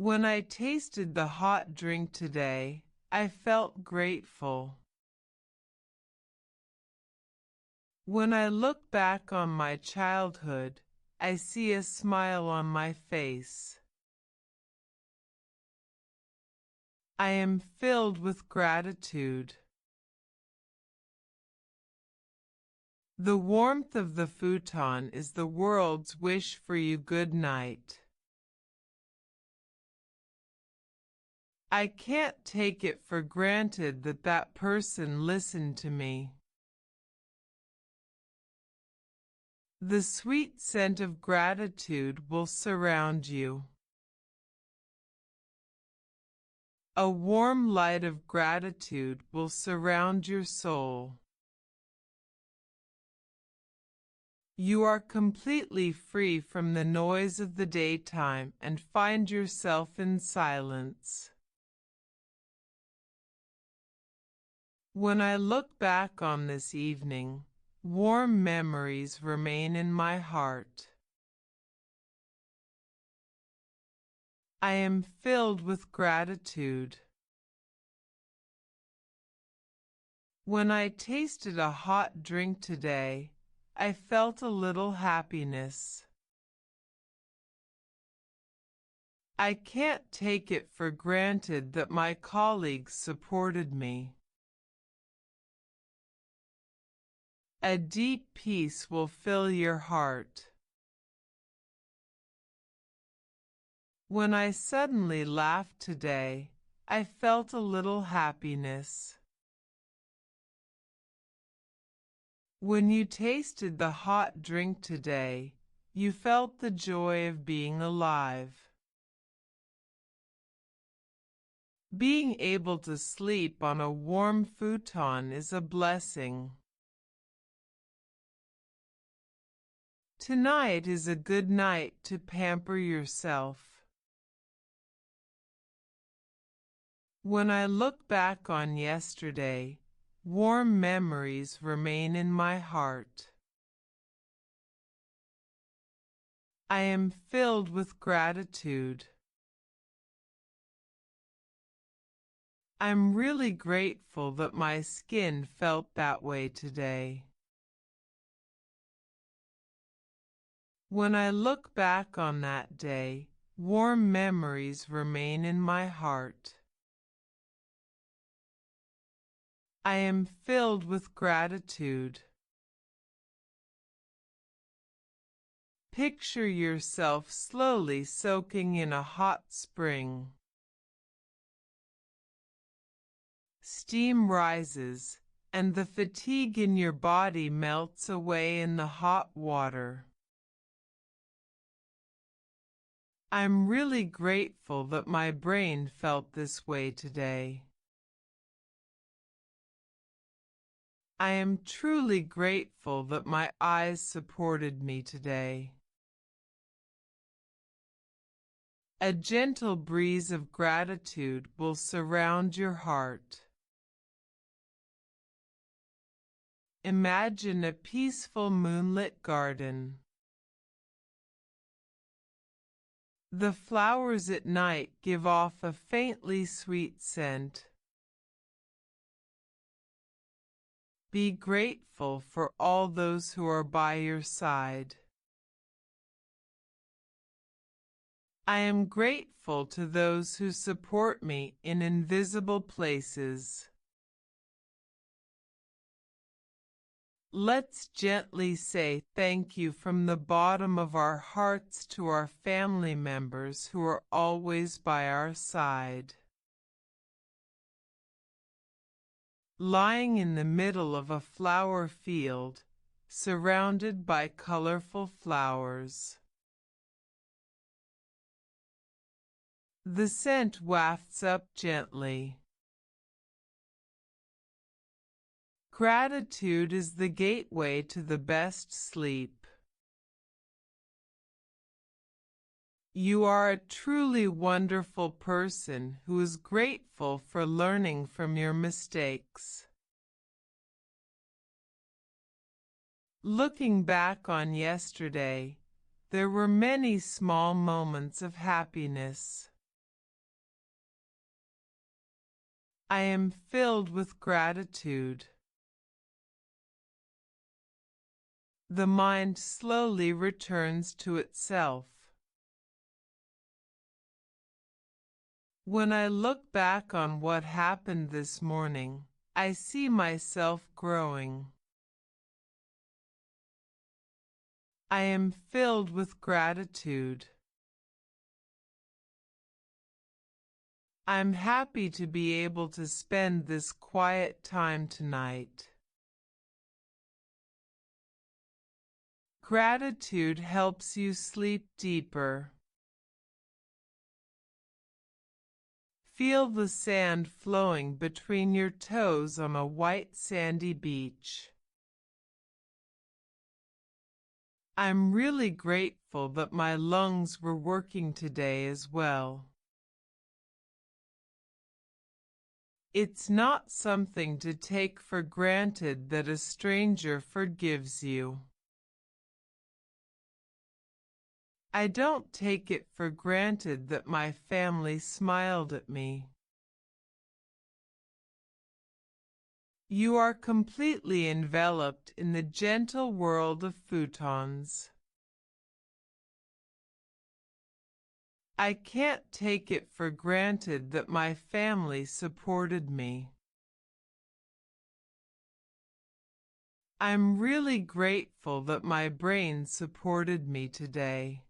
When I tasted the hot drink today, I felt grateful. When I look back on my childhood, I see a smile on my face. I am filled with gratitude. The warmth of the futon is the world's wish for you good night. I can't take it for granted that that person listened to me. The sweet scent of gratitude will surround you. A warm light of gratitude will surround your soul. You are completely free from the noise of the daytime and find yourself in silence. When I look back on this evening, warm memories remain in my heart. I am filled with gratitude. When I tasted a hot drink today, I felt a little happiness. I can't take it for granted that my colleagues supported me. A deep peace will fill your heart. When I suddenly laughed today, I felt a little happiness. When you tasted the hot drink today, you felt the joy of being alive. Being able to sleep on a warm futon is a blessing. Tonight is a good night to pamper yourself. When I look back on yesterday, warm memories remain in my heart. I am filled with gratitude. I'm really grateful that my skin felt that way today. When I look back on that day, warm memories remain in my heart. I am filled with gratitude. Picture yourself slowly soaking in a hot spring. Steam rises, and the fatigue in your body melts away in the hot water. I'm really grateful that my brain felt this way today. I am truly grateful that my eyes supported me today. A gentle breeze of gratitude will surround your heart. Imagine a peaceful moonlit garden. The flowers at night give off a faintly sweet scent. Be grateful for all those who are by your side. I am grateful to those who support me in invisible places. Let's gently say thank you from the bottom of our hearts to our family members who are always by our side. Lying in the middle of a flower field, surrounded by colorful flowers. The scent wafts up gently. Gratitude is the gateway to the best sleep. You are a truly wonderful person who is grateful for learning from your mistakes. Looking back on yesterday, there were many small moments of happiness. I am filled with gratitude. The mind slowly returns to itself. When I look back on what happened this morning, I see myself growing. I am filled with gratitude. I'm happy to be able to spend this quiet time tonight. Gratitude helps you sleep deeper. Feel the sand flowing between your toes on a white sandy beach. I'm really grateful that my lungs were working today as well. It's not something to take for granted that a stranger forgives you. I don't take it for granted that my family smiled at me. You are completely enveloped in the gentle world of futons. I can't take it for granted that my family supported me. I'm really grateful that my brain supported me today.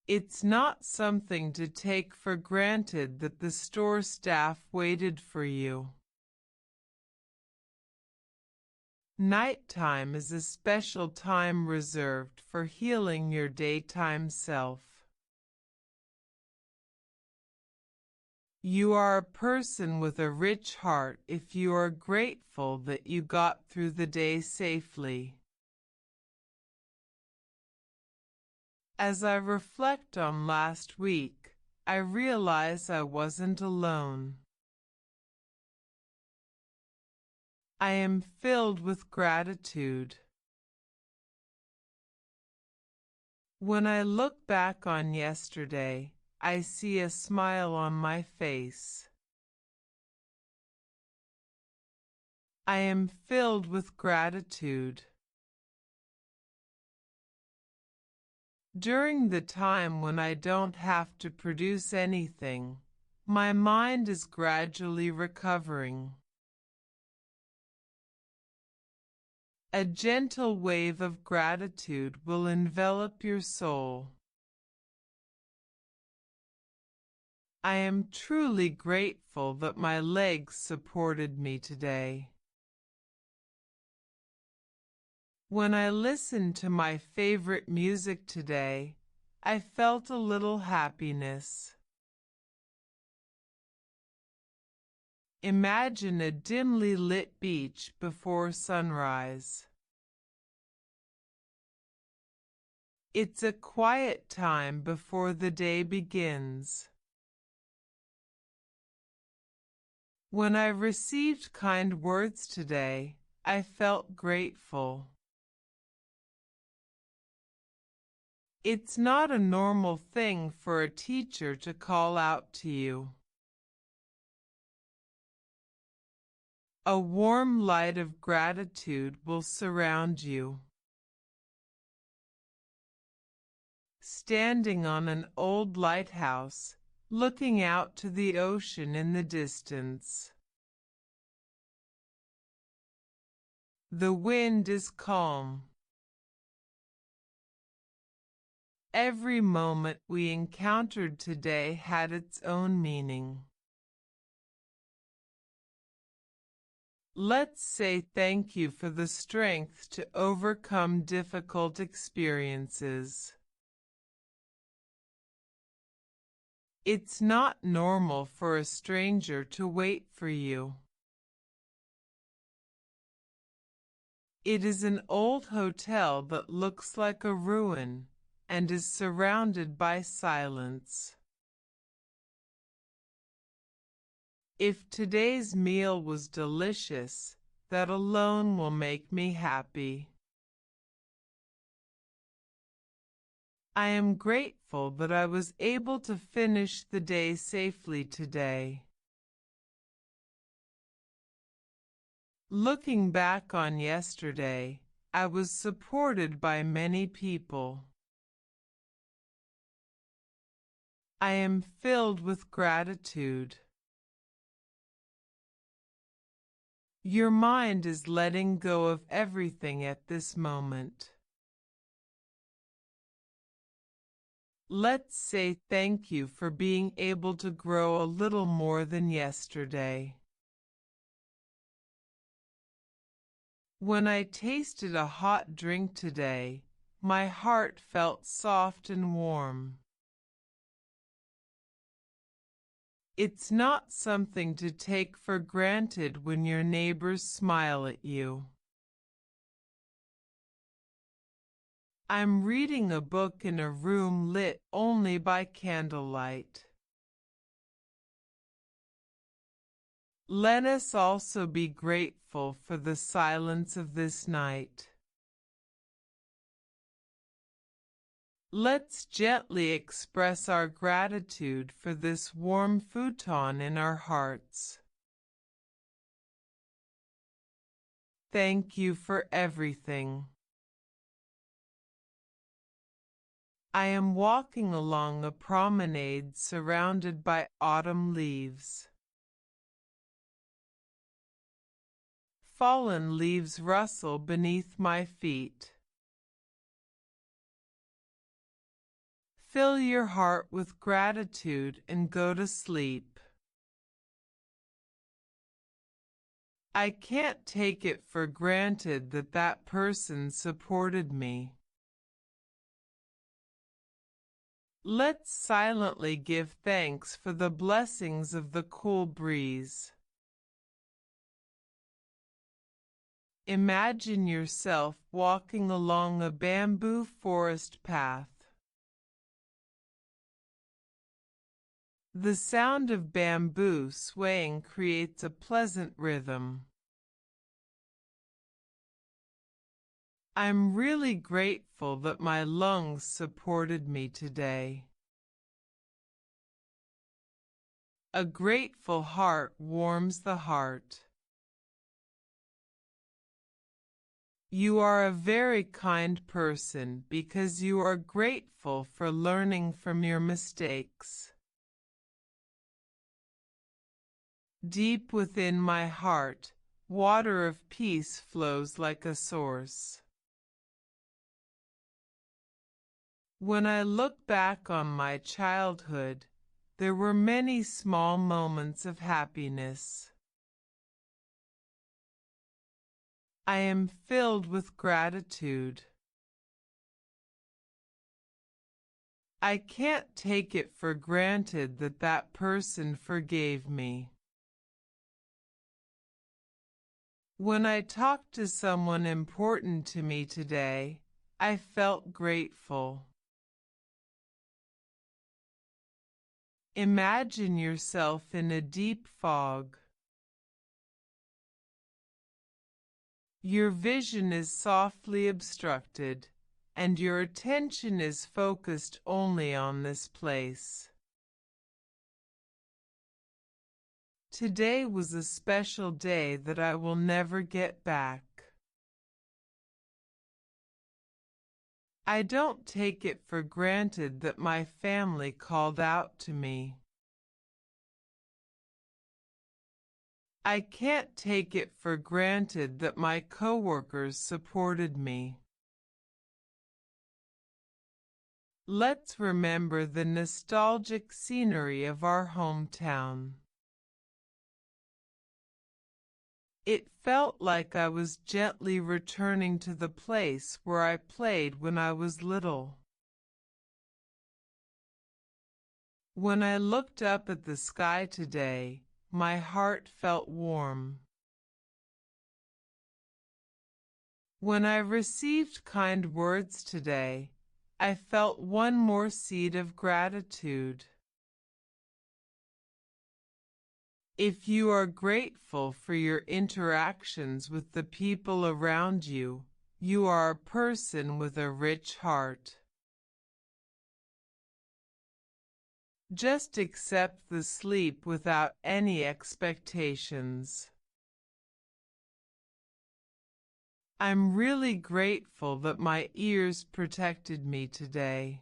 It's not something to take for granted that the store staff waited for you. Nighttime is a special time reserved for healing your daytime self. You are a person with a rich heart if you are grateful that you got through the day safely. As I reflect on last week, I realize I wasn't alone. I am filled with gratitude. When I look back on yesterday, I see a smile on my face. I am filled with gratitude. During the time when I don't have to produce anything, my mind is gradually recovering. A gentle wave of gratitude will envelop your soul. I am truly grateful that my legs supported me today. When I listened to my favorite music today, I felt a little happiness. Imagine a dimly lit beach before sunrise. It's a quiet time before the day begins. When I received kind words today, I felt grateful. It's not a normal thing for a teacher to call out to you. A warm light of gratitude will surround you. Standing on an old lighthouse, looking out to the ocean in the distance. The wind is calm. Every moment we encountered today had its own meaning. Let's say thank you for the strength to overcome difficult experiences. It's not normal for a stranger to wait for you. It is an old hotel that looks like a ruin and is surrounded by silence. If today's meal was delicious, that alone will make me happy. I am grateful that I was able to finish the day safely today. Looking back on yesterday, I was supported by many people. I am filled with gratitude. Your mind is letting go of everything at this moment. Let's say thank you for being able to grow a little more than yesterday. When I tasted a hot drink today, my heart felt soft and warm. It's not something to take for granted when your neighbors smile at you. I'm reading a book in a room lit only by candlelight. Let us also be grateful for the silence of this night. Let's gently express our gratitude for this warm futon in our hearts. Thank you for everything. I am walking along a promenade surrounded by autumn leaves. Fallen leaves rustle beneath my feet. Fill your heart with gratitude and go to sleep. I can't take it for granted that that person supported me. Let's silently give thanks for the blessings of the cool breeze. Imagine yourself walking along a bamboo forest path. The sound of bamboo swaying creates a pleasant rhythm. I'm really grateful that my lungs supported me today. A grateful heart warms the heart. You are a very kind person because you are grateful for learning from your mistakes. Deep within my heart, water of peace flows like a source. When I look back on my childhood, there were many small moments of happiness. I am filled with gratitude. I can't take it for granted that that person forgave me. When I talked to someone important to me today, I felt grateful. Imagine yourself in a deep fog. Your vision is softly obstructed, and your attention is focused only on this place. Today was a special day that I will never get back. I don't take it for granted that my family called out to me. I can't take it for granted that my coworkers supported me. Let's remember the nostalgic scenery of our hometown. It felt like I was gently returning to the place where I played when I was little. When I looked up at the sky today, my heart felt warm. When I received kind words today, I felt one more seed of gratitude. If you are grateful for your interactions with the people around you, you are a person with a rich heart. Just accept the sleep without any expectations. I'm really grateful that my ears protected me today.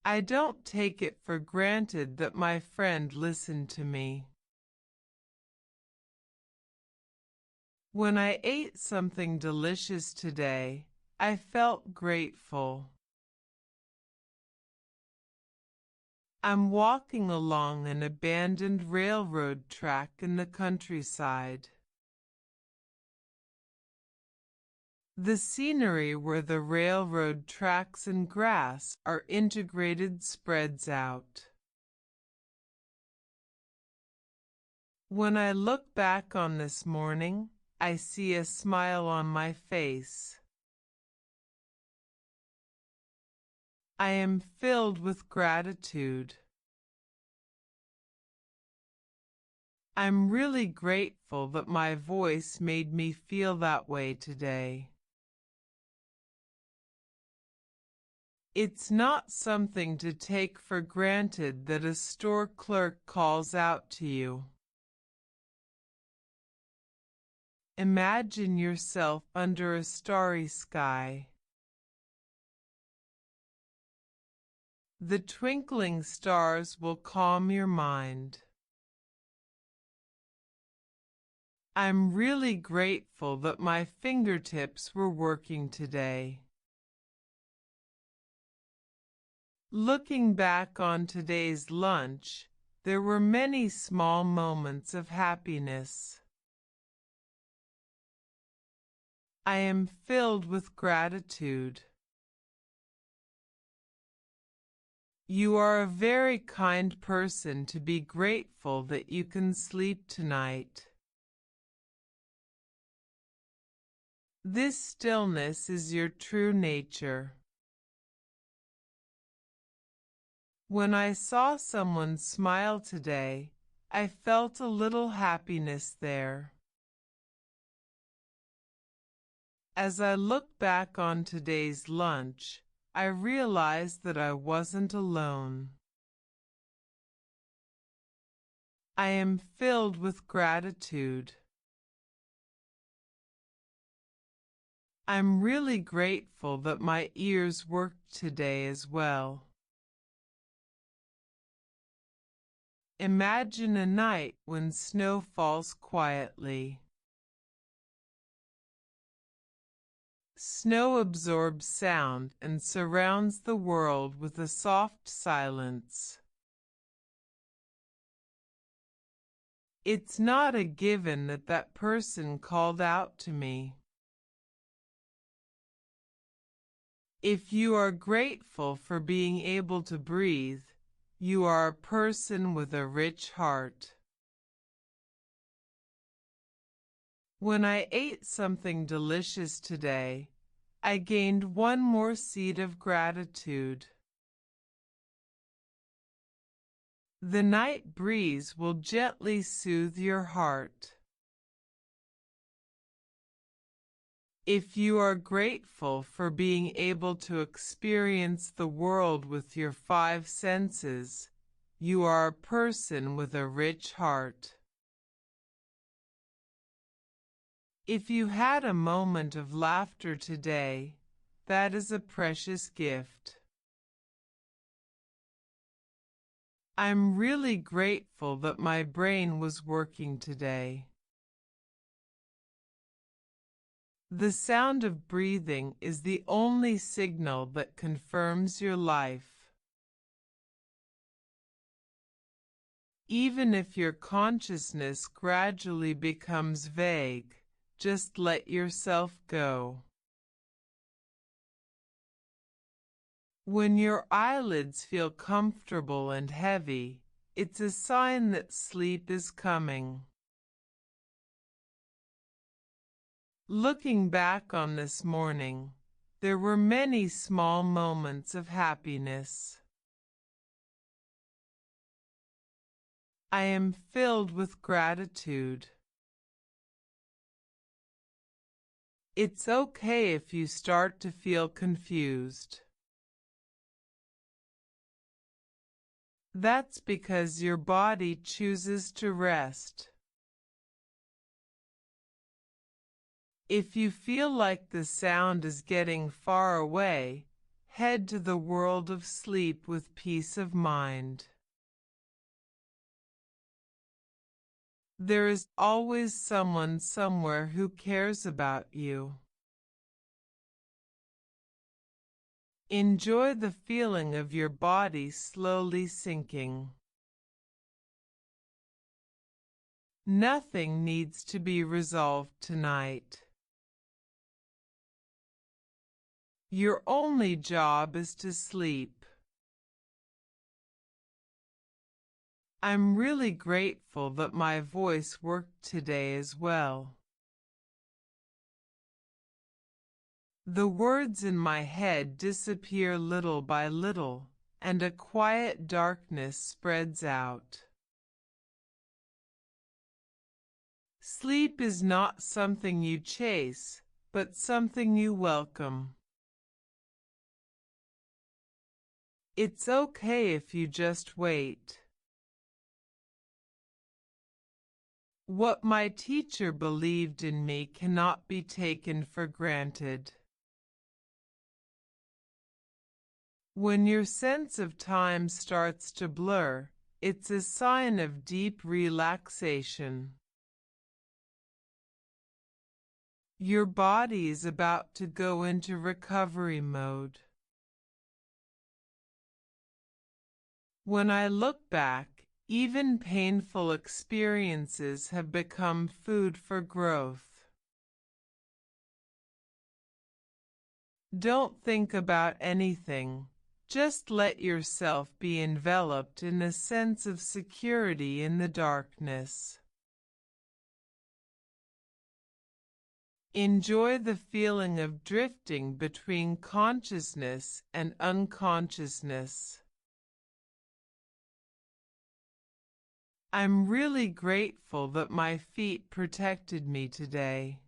I don't take it for granted that my friend listened to me. When I ate something delicious today, I felt grateful. I'm walking along an abandoned railroad track in the countryside. The scenery where the railroad tracks and grass are integrated spreads out. When I look back on this morning, I see a smile on my face. I am filled with gratitude. I'm really grateful that my voice made me feel that way today. It's not something to take for granted that a store clerk calls out to you. Imagine yourself under a starry sky. The twinkling stars will calm your mind. I'm really grateful that my fingertips were working today. Looking back on today's lunch, there were many small moments of happiness. I am filled with gratitude. You are a very kind person to be grateful that you can sleep tonight. This stillness is your true nature. When I saw someone smile today, I felt a little happiness there. As I look back on today's lunch, I realized that I wasn't alone. I am filled with gratitude. I'm really grateful that my ears worked today as well. Imagine a night when snow falls quietly. Snow absorbs sound and surrounds the world with a soft silence. It's not a given that that person called out to me. If you are grateful for being able to breathe, you are a person with a rich heart. When I ate something delicious today, I gained one more seed of gratitude. The night breeze will gently soothe your heart. If you are grateful for being able to experience the world with your five senses, you are a person with a rich heart. If you had a moment of laughter today, that is a precious gift. I'm really grateful that my brain was working today. The sound of breathing is the only signal that confirms your life. Even if your consciousness gradually becomes vague, just let yourself go. When your eyelids feel comfortable and heavy, it's a sign that sleep is coming. Looking back on this morning, there were many small moments of happiness. I am filled with gratitude. It's okay if you start to feel confused. That's because your body chooses to rest. If you feel like the sound is getting far away, head to the world of sleep with peace of mind. There is always someone somewhere who cares about you. Enjoy the feeling of your body slowly sinking. Nothing needs to be resolved tonight. Your only job is to sleep. I'm really grateful that my voice worked today as well. The words in my head disappear little by little, and a quiet darkness spreads out. Sleep is not something you chase, but something you welcome. It's okay if you just wait. What my teacher believed in me cannot be taken for granted. When your sense of time starts to blur, it's a sign of deep relaxation. Your body is about to go into recovery mode. When I look back, even painful experiences have become food for growth. Don't think about anything. Just let yourself be enveloped in a sense of security in the darkness. Enjoy the feeling of drifting between consciousness and unconsciousness. I'm really grateful that my feet protected me today.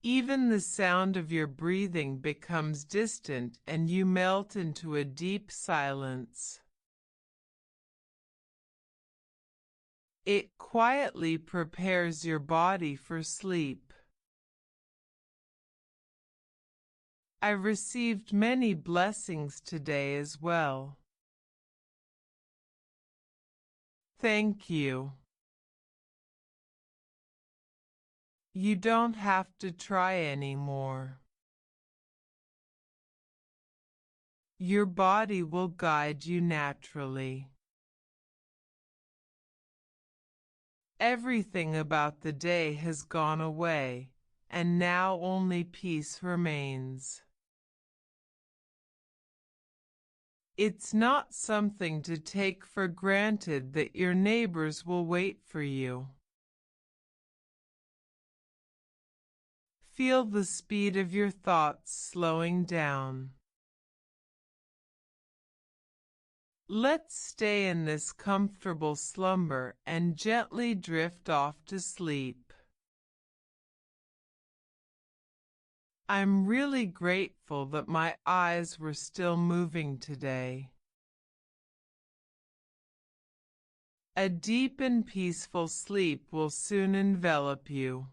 Even the sound of your breathing becomes distant and you melt into a deep silence. It quietly prepares your body for sleep. I received many blessings today as well. Thank you. You don't have to try anymore. Your body will guide you naturally. Everything about the day has gone away, and now only peace remains. It's not something to take for granted that your neighbors will wait for you. Feel the speed of your thoughts slowing down. Let's stay in this comfortable slumber and gently drift off to sleep. I'm really grateful that my eyes were still moving today. A deep and peaceful sleep will soon envelop you.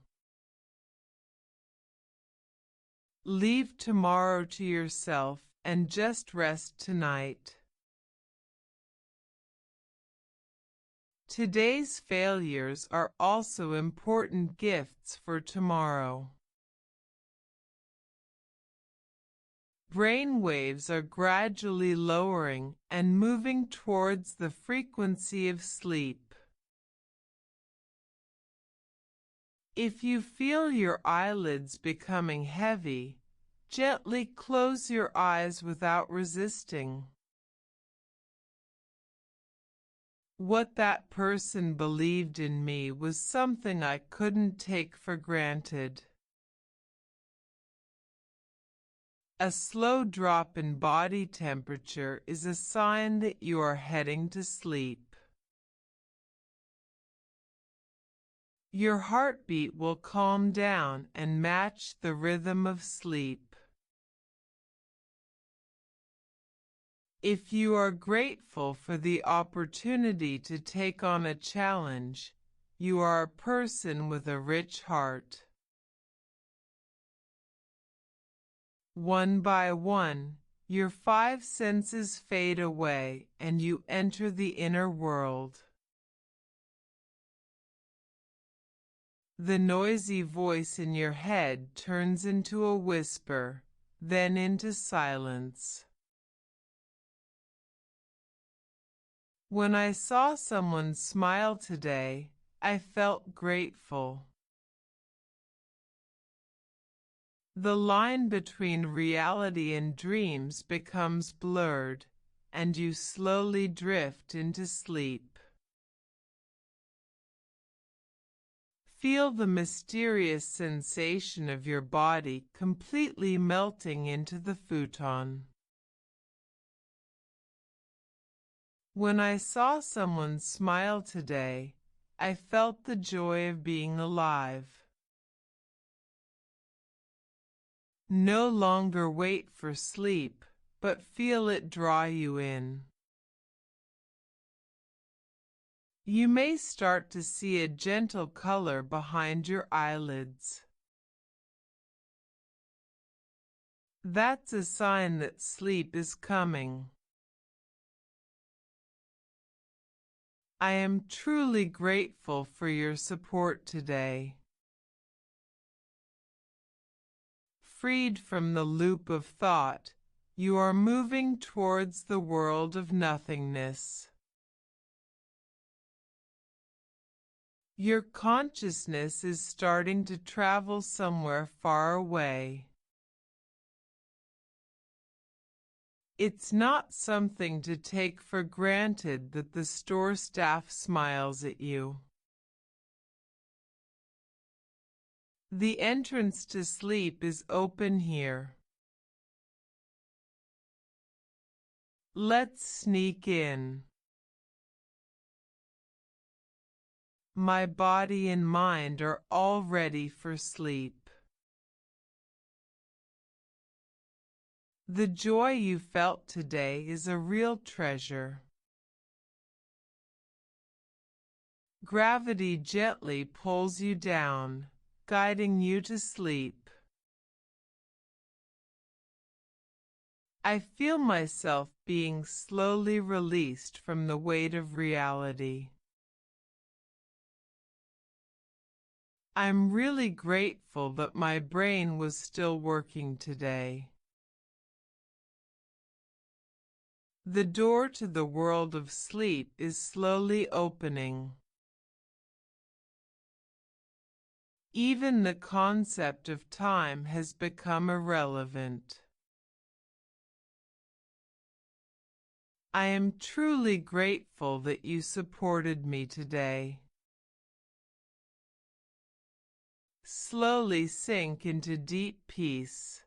Leave tomorrow to yourself and just rest tonight. Today's failures are also important gifts for tomorrow. Brain waves are gradually lowering and moving towards the frequency of sleep. If you feel your eyelids becoming heavy, gently close your eyes without resisting. What that person believed in me was something I couldn't take for granted. A slow drop in body temperature is a sign that you are heading to sleep. Your heartbeat will calm down and match the rhythm of sleep. If you are grateful for the opportunity to take on a challenge, you are a person with a rich heart. One by one, your five senses fade away and you enter the inner world. The noisy voice in your head turns into a whisper, then into silence. When I saw someone smile today, I felt grateful. The line between reality and dreams becomes blurred, and you slowly drift into sleep. Feel the mysterious sensation of your body completely melting into the futon. When I saw someone smile today, I felt the joy of being alive. No longer wait for sleep, but feel it draw you in. You may start to see a gentle color behind your eyelids. That's a sign that sleep is coming. I am truly grateful for your support today. Freed from the loop of thought, you are moving towards the world of nothingness. Your consciousness is starting to travel somewhere far away. It's not something to take for granted that the store staff smiles at you. The entrance to sleep is open here. Let's sneak in. My body and mind are all ready for sleep. The joy you felt today is a real treasure. Gravity gently pulls you down, guiding you to sleep. I feel myself being slowly released from the weight of reality. I'm really grateful that my brain was still working today. The door to the world of sleep is slowly opening. Even the concept of time has become irrelevant. I am truly grateful that you supported me today. Slowly sink into deep peace.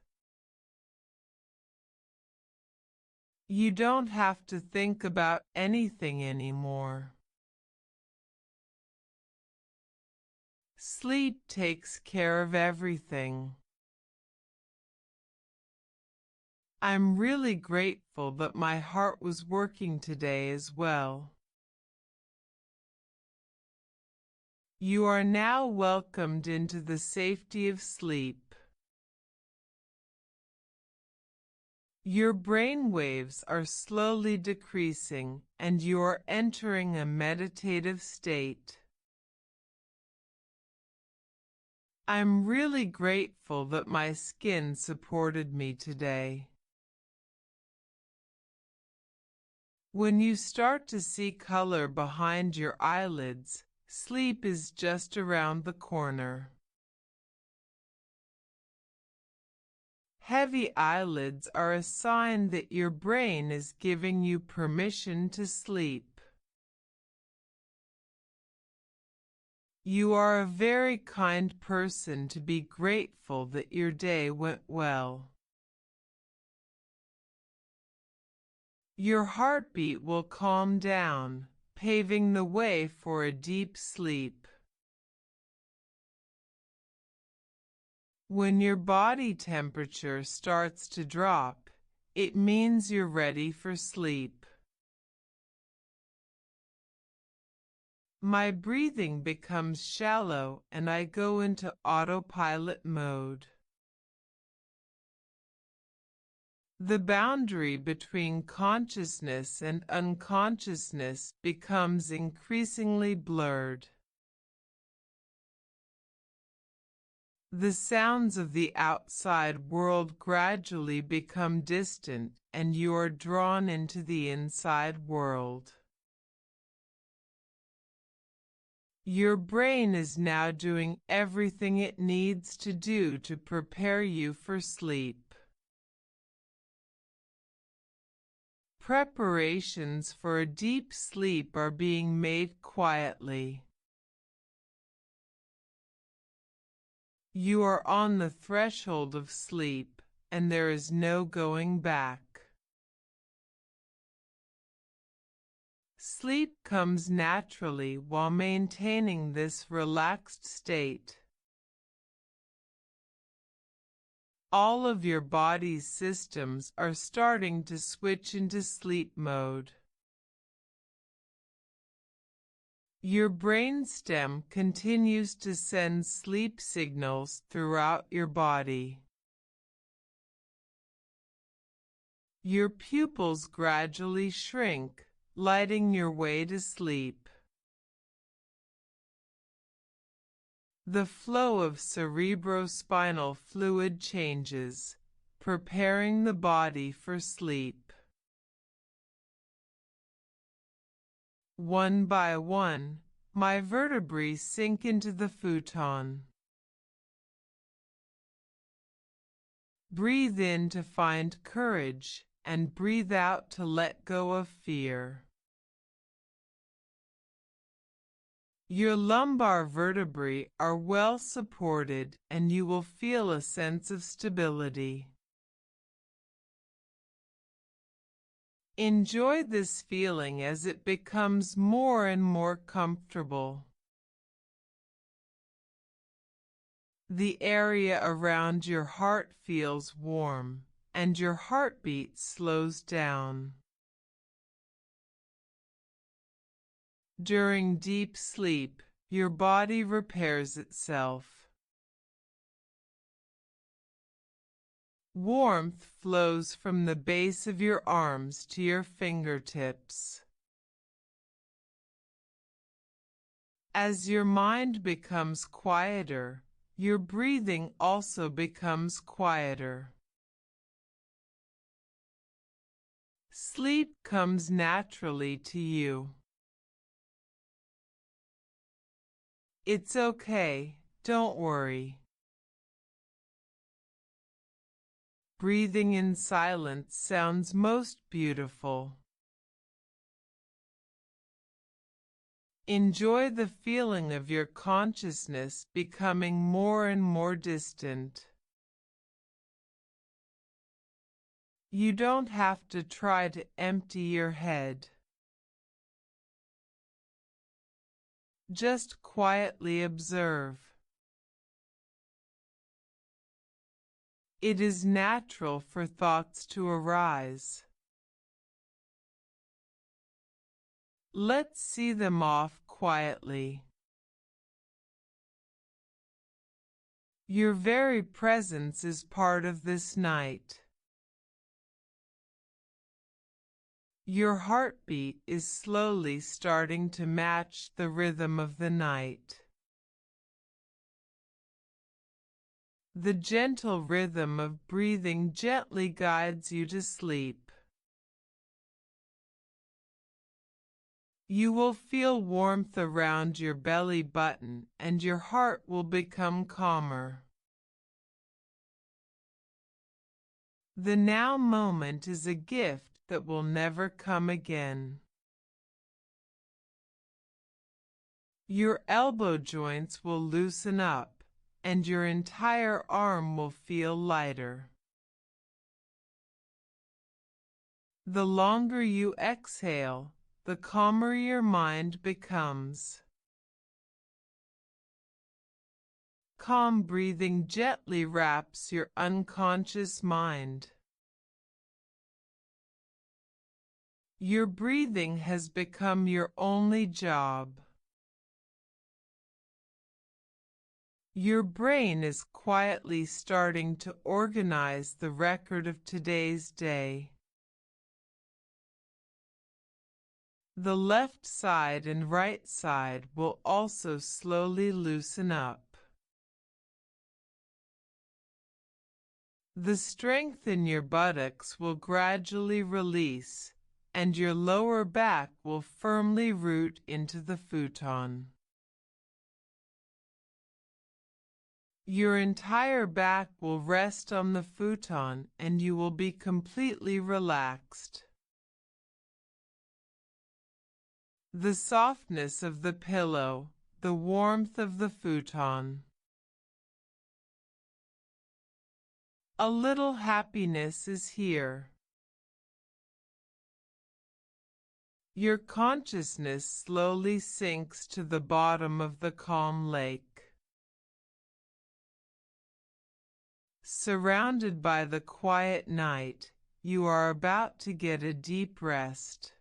You don't have to think about anything anymore. Sleep takes care of everything. I'm really grateful that my heart was working today as well. You are now welcomed into the safety of sleep. Your brain waves are slowly decreasing and you are entering a meditative state. I'm really grateful that my skin supported me today. When you start to see color behind your eyelids, sleep is just around the corner. Heavy eyelids are a sign that your brain is giving you permission to sleep. You are a very kind person to be grateful that your day went well. Your heartbeat will calm down, paving the way for a deep sleep. When your body temperature starts to drop, it means you're ready for sleep. My breathing becomes shallow and I go into autopilot mode. The boundary between consciousness and unconsciousness becomes increasingly blurred. The sounds of the outside world gradually become distant and you are drawn into the inside world. Your brain is now doing everything it needs to do to prepare you for sleep. Preparations for a deep sleep are being made quietly. You are on the threshold of sleep, and there is no going back. Sleep comes naturally while maintaining this relaxed state. All of your body's systems are starting to switch into sleep mode. Your brainstem continues to send sleep signals throughout your body. Your pupils gradually shrink, lighting your way to sleep. The flow of cerebrospinal fluid changes, preparing the body for sleep. One by one, my vertebrae sink into the futon. Breathe in to find courage, and breathe out to let go of fear. Your lumbar vertebrae are well supported and you will feel a sense of stability. Enjoy this feeling as it becomes more and more comfortable. The area around your heart feels warm, and your heartbeat slows down. During deep sleep, your body repairs itself. Warmth flows from the base of your arms to your fingertips. As your mind becomes quieter, your breathing also becomes quieter. Sleep comes naturally to you. It's okay, don't worry. Breathing in silence sounds most beautiful. Enjoy the feeling of your consciousness becoming more and more distant. You don't have to try to empty your head. Just quietly observe. It is natural for thoughts to arise. Let's see them off quietly. Your very presence is part of this night. Your heartbeat is slowly starting to match the rhythm of the night. The gentle rhythm of breathing gently guides you to sleep. You will feel warmth around your belly button and your heart will become calmer. The now moment is a gift that will never come again. Your elbow joints will loosen up, and your entire arm will feel lighter. The longer you exhale, the calmer your mind becomes. Calm breathing gently wraps your unconscious mind. Your breathing has become your only job. Your brain is quietly starting to organize the record of today's day. The left side and right side will also slowly loosen up. The strength in your buttocks will gradually release, and your lower back will firmly root into the futon. Your entire back will rest on the futon and you will be completely relaxed. The softness of the pillow, the warmth of the futon. A little happiness is here. Your consciousness slowly sinks to the bottom of the calm lake. Surrounded by the quiet night, you are about to get a deep rest.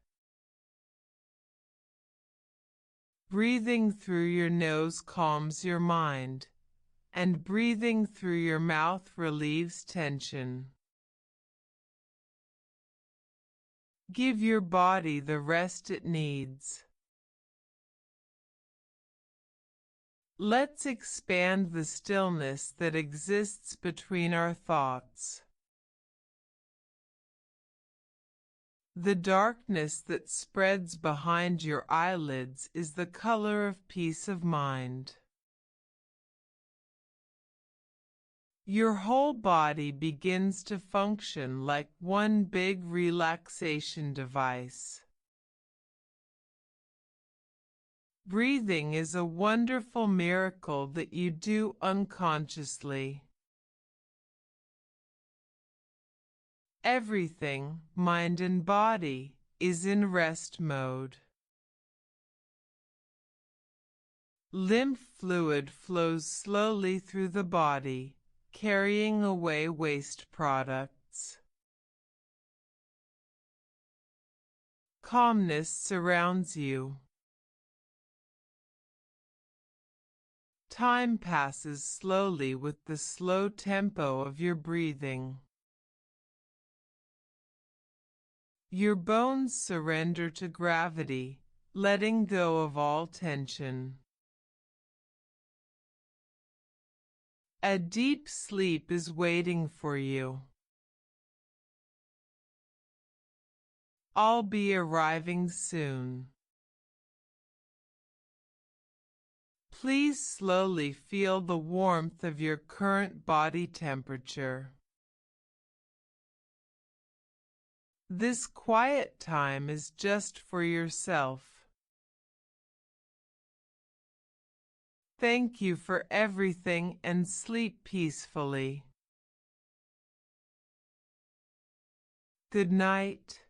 Breathing through your nose calms your mind, and breathing through your mouth relieves tension. Give your body the rest it needs. Let's expand the stillness that exists between our thoughts. The darkness that spreads behind your eyelids is the color of peace of mind. Your whole body begins to function like one big relaxation device. Breathing is a wonderful miracle that you do unconsciously. Everything, mind and body, is in rest mode. Lymph fluid flows slowly through the body, carrying away waste products. Calmness surrounds you. Time passes slowly with the slow tempo of your breathing. Your bones surrender to gravity, letting go of all tension. A deep sleep is waiting for you. I'll be arriving soon. Please slowly feel the warmth of your current body temperature. This quiet time is just for yourself. Thank you for everything and sleep peacefully. Good night.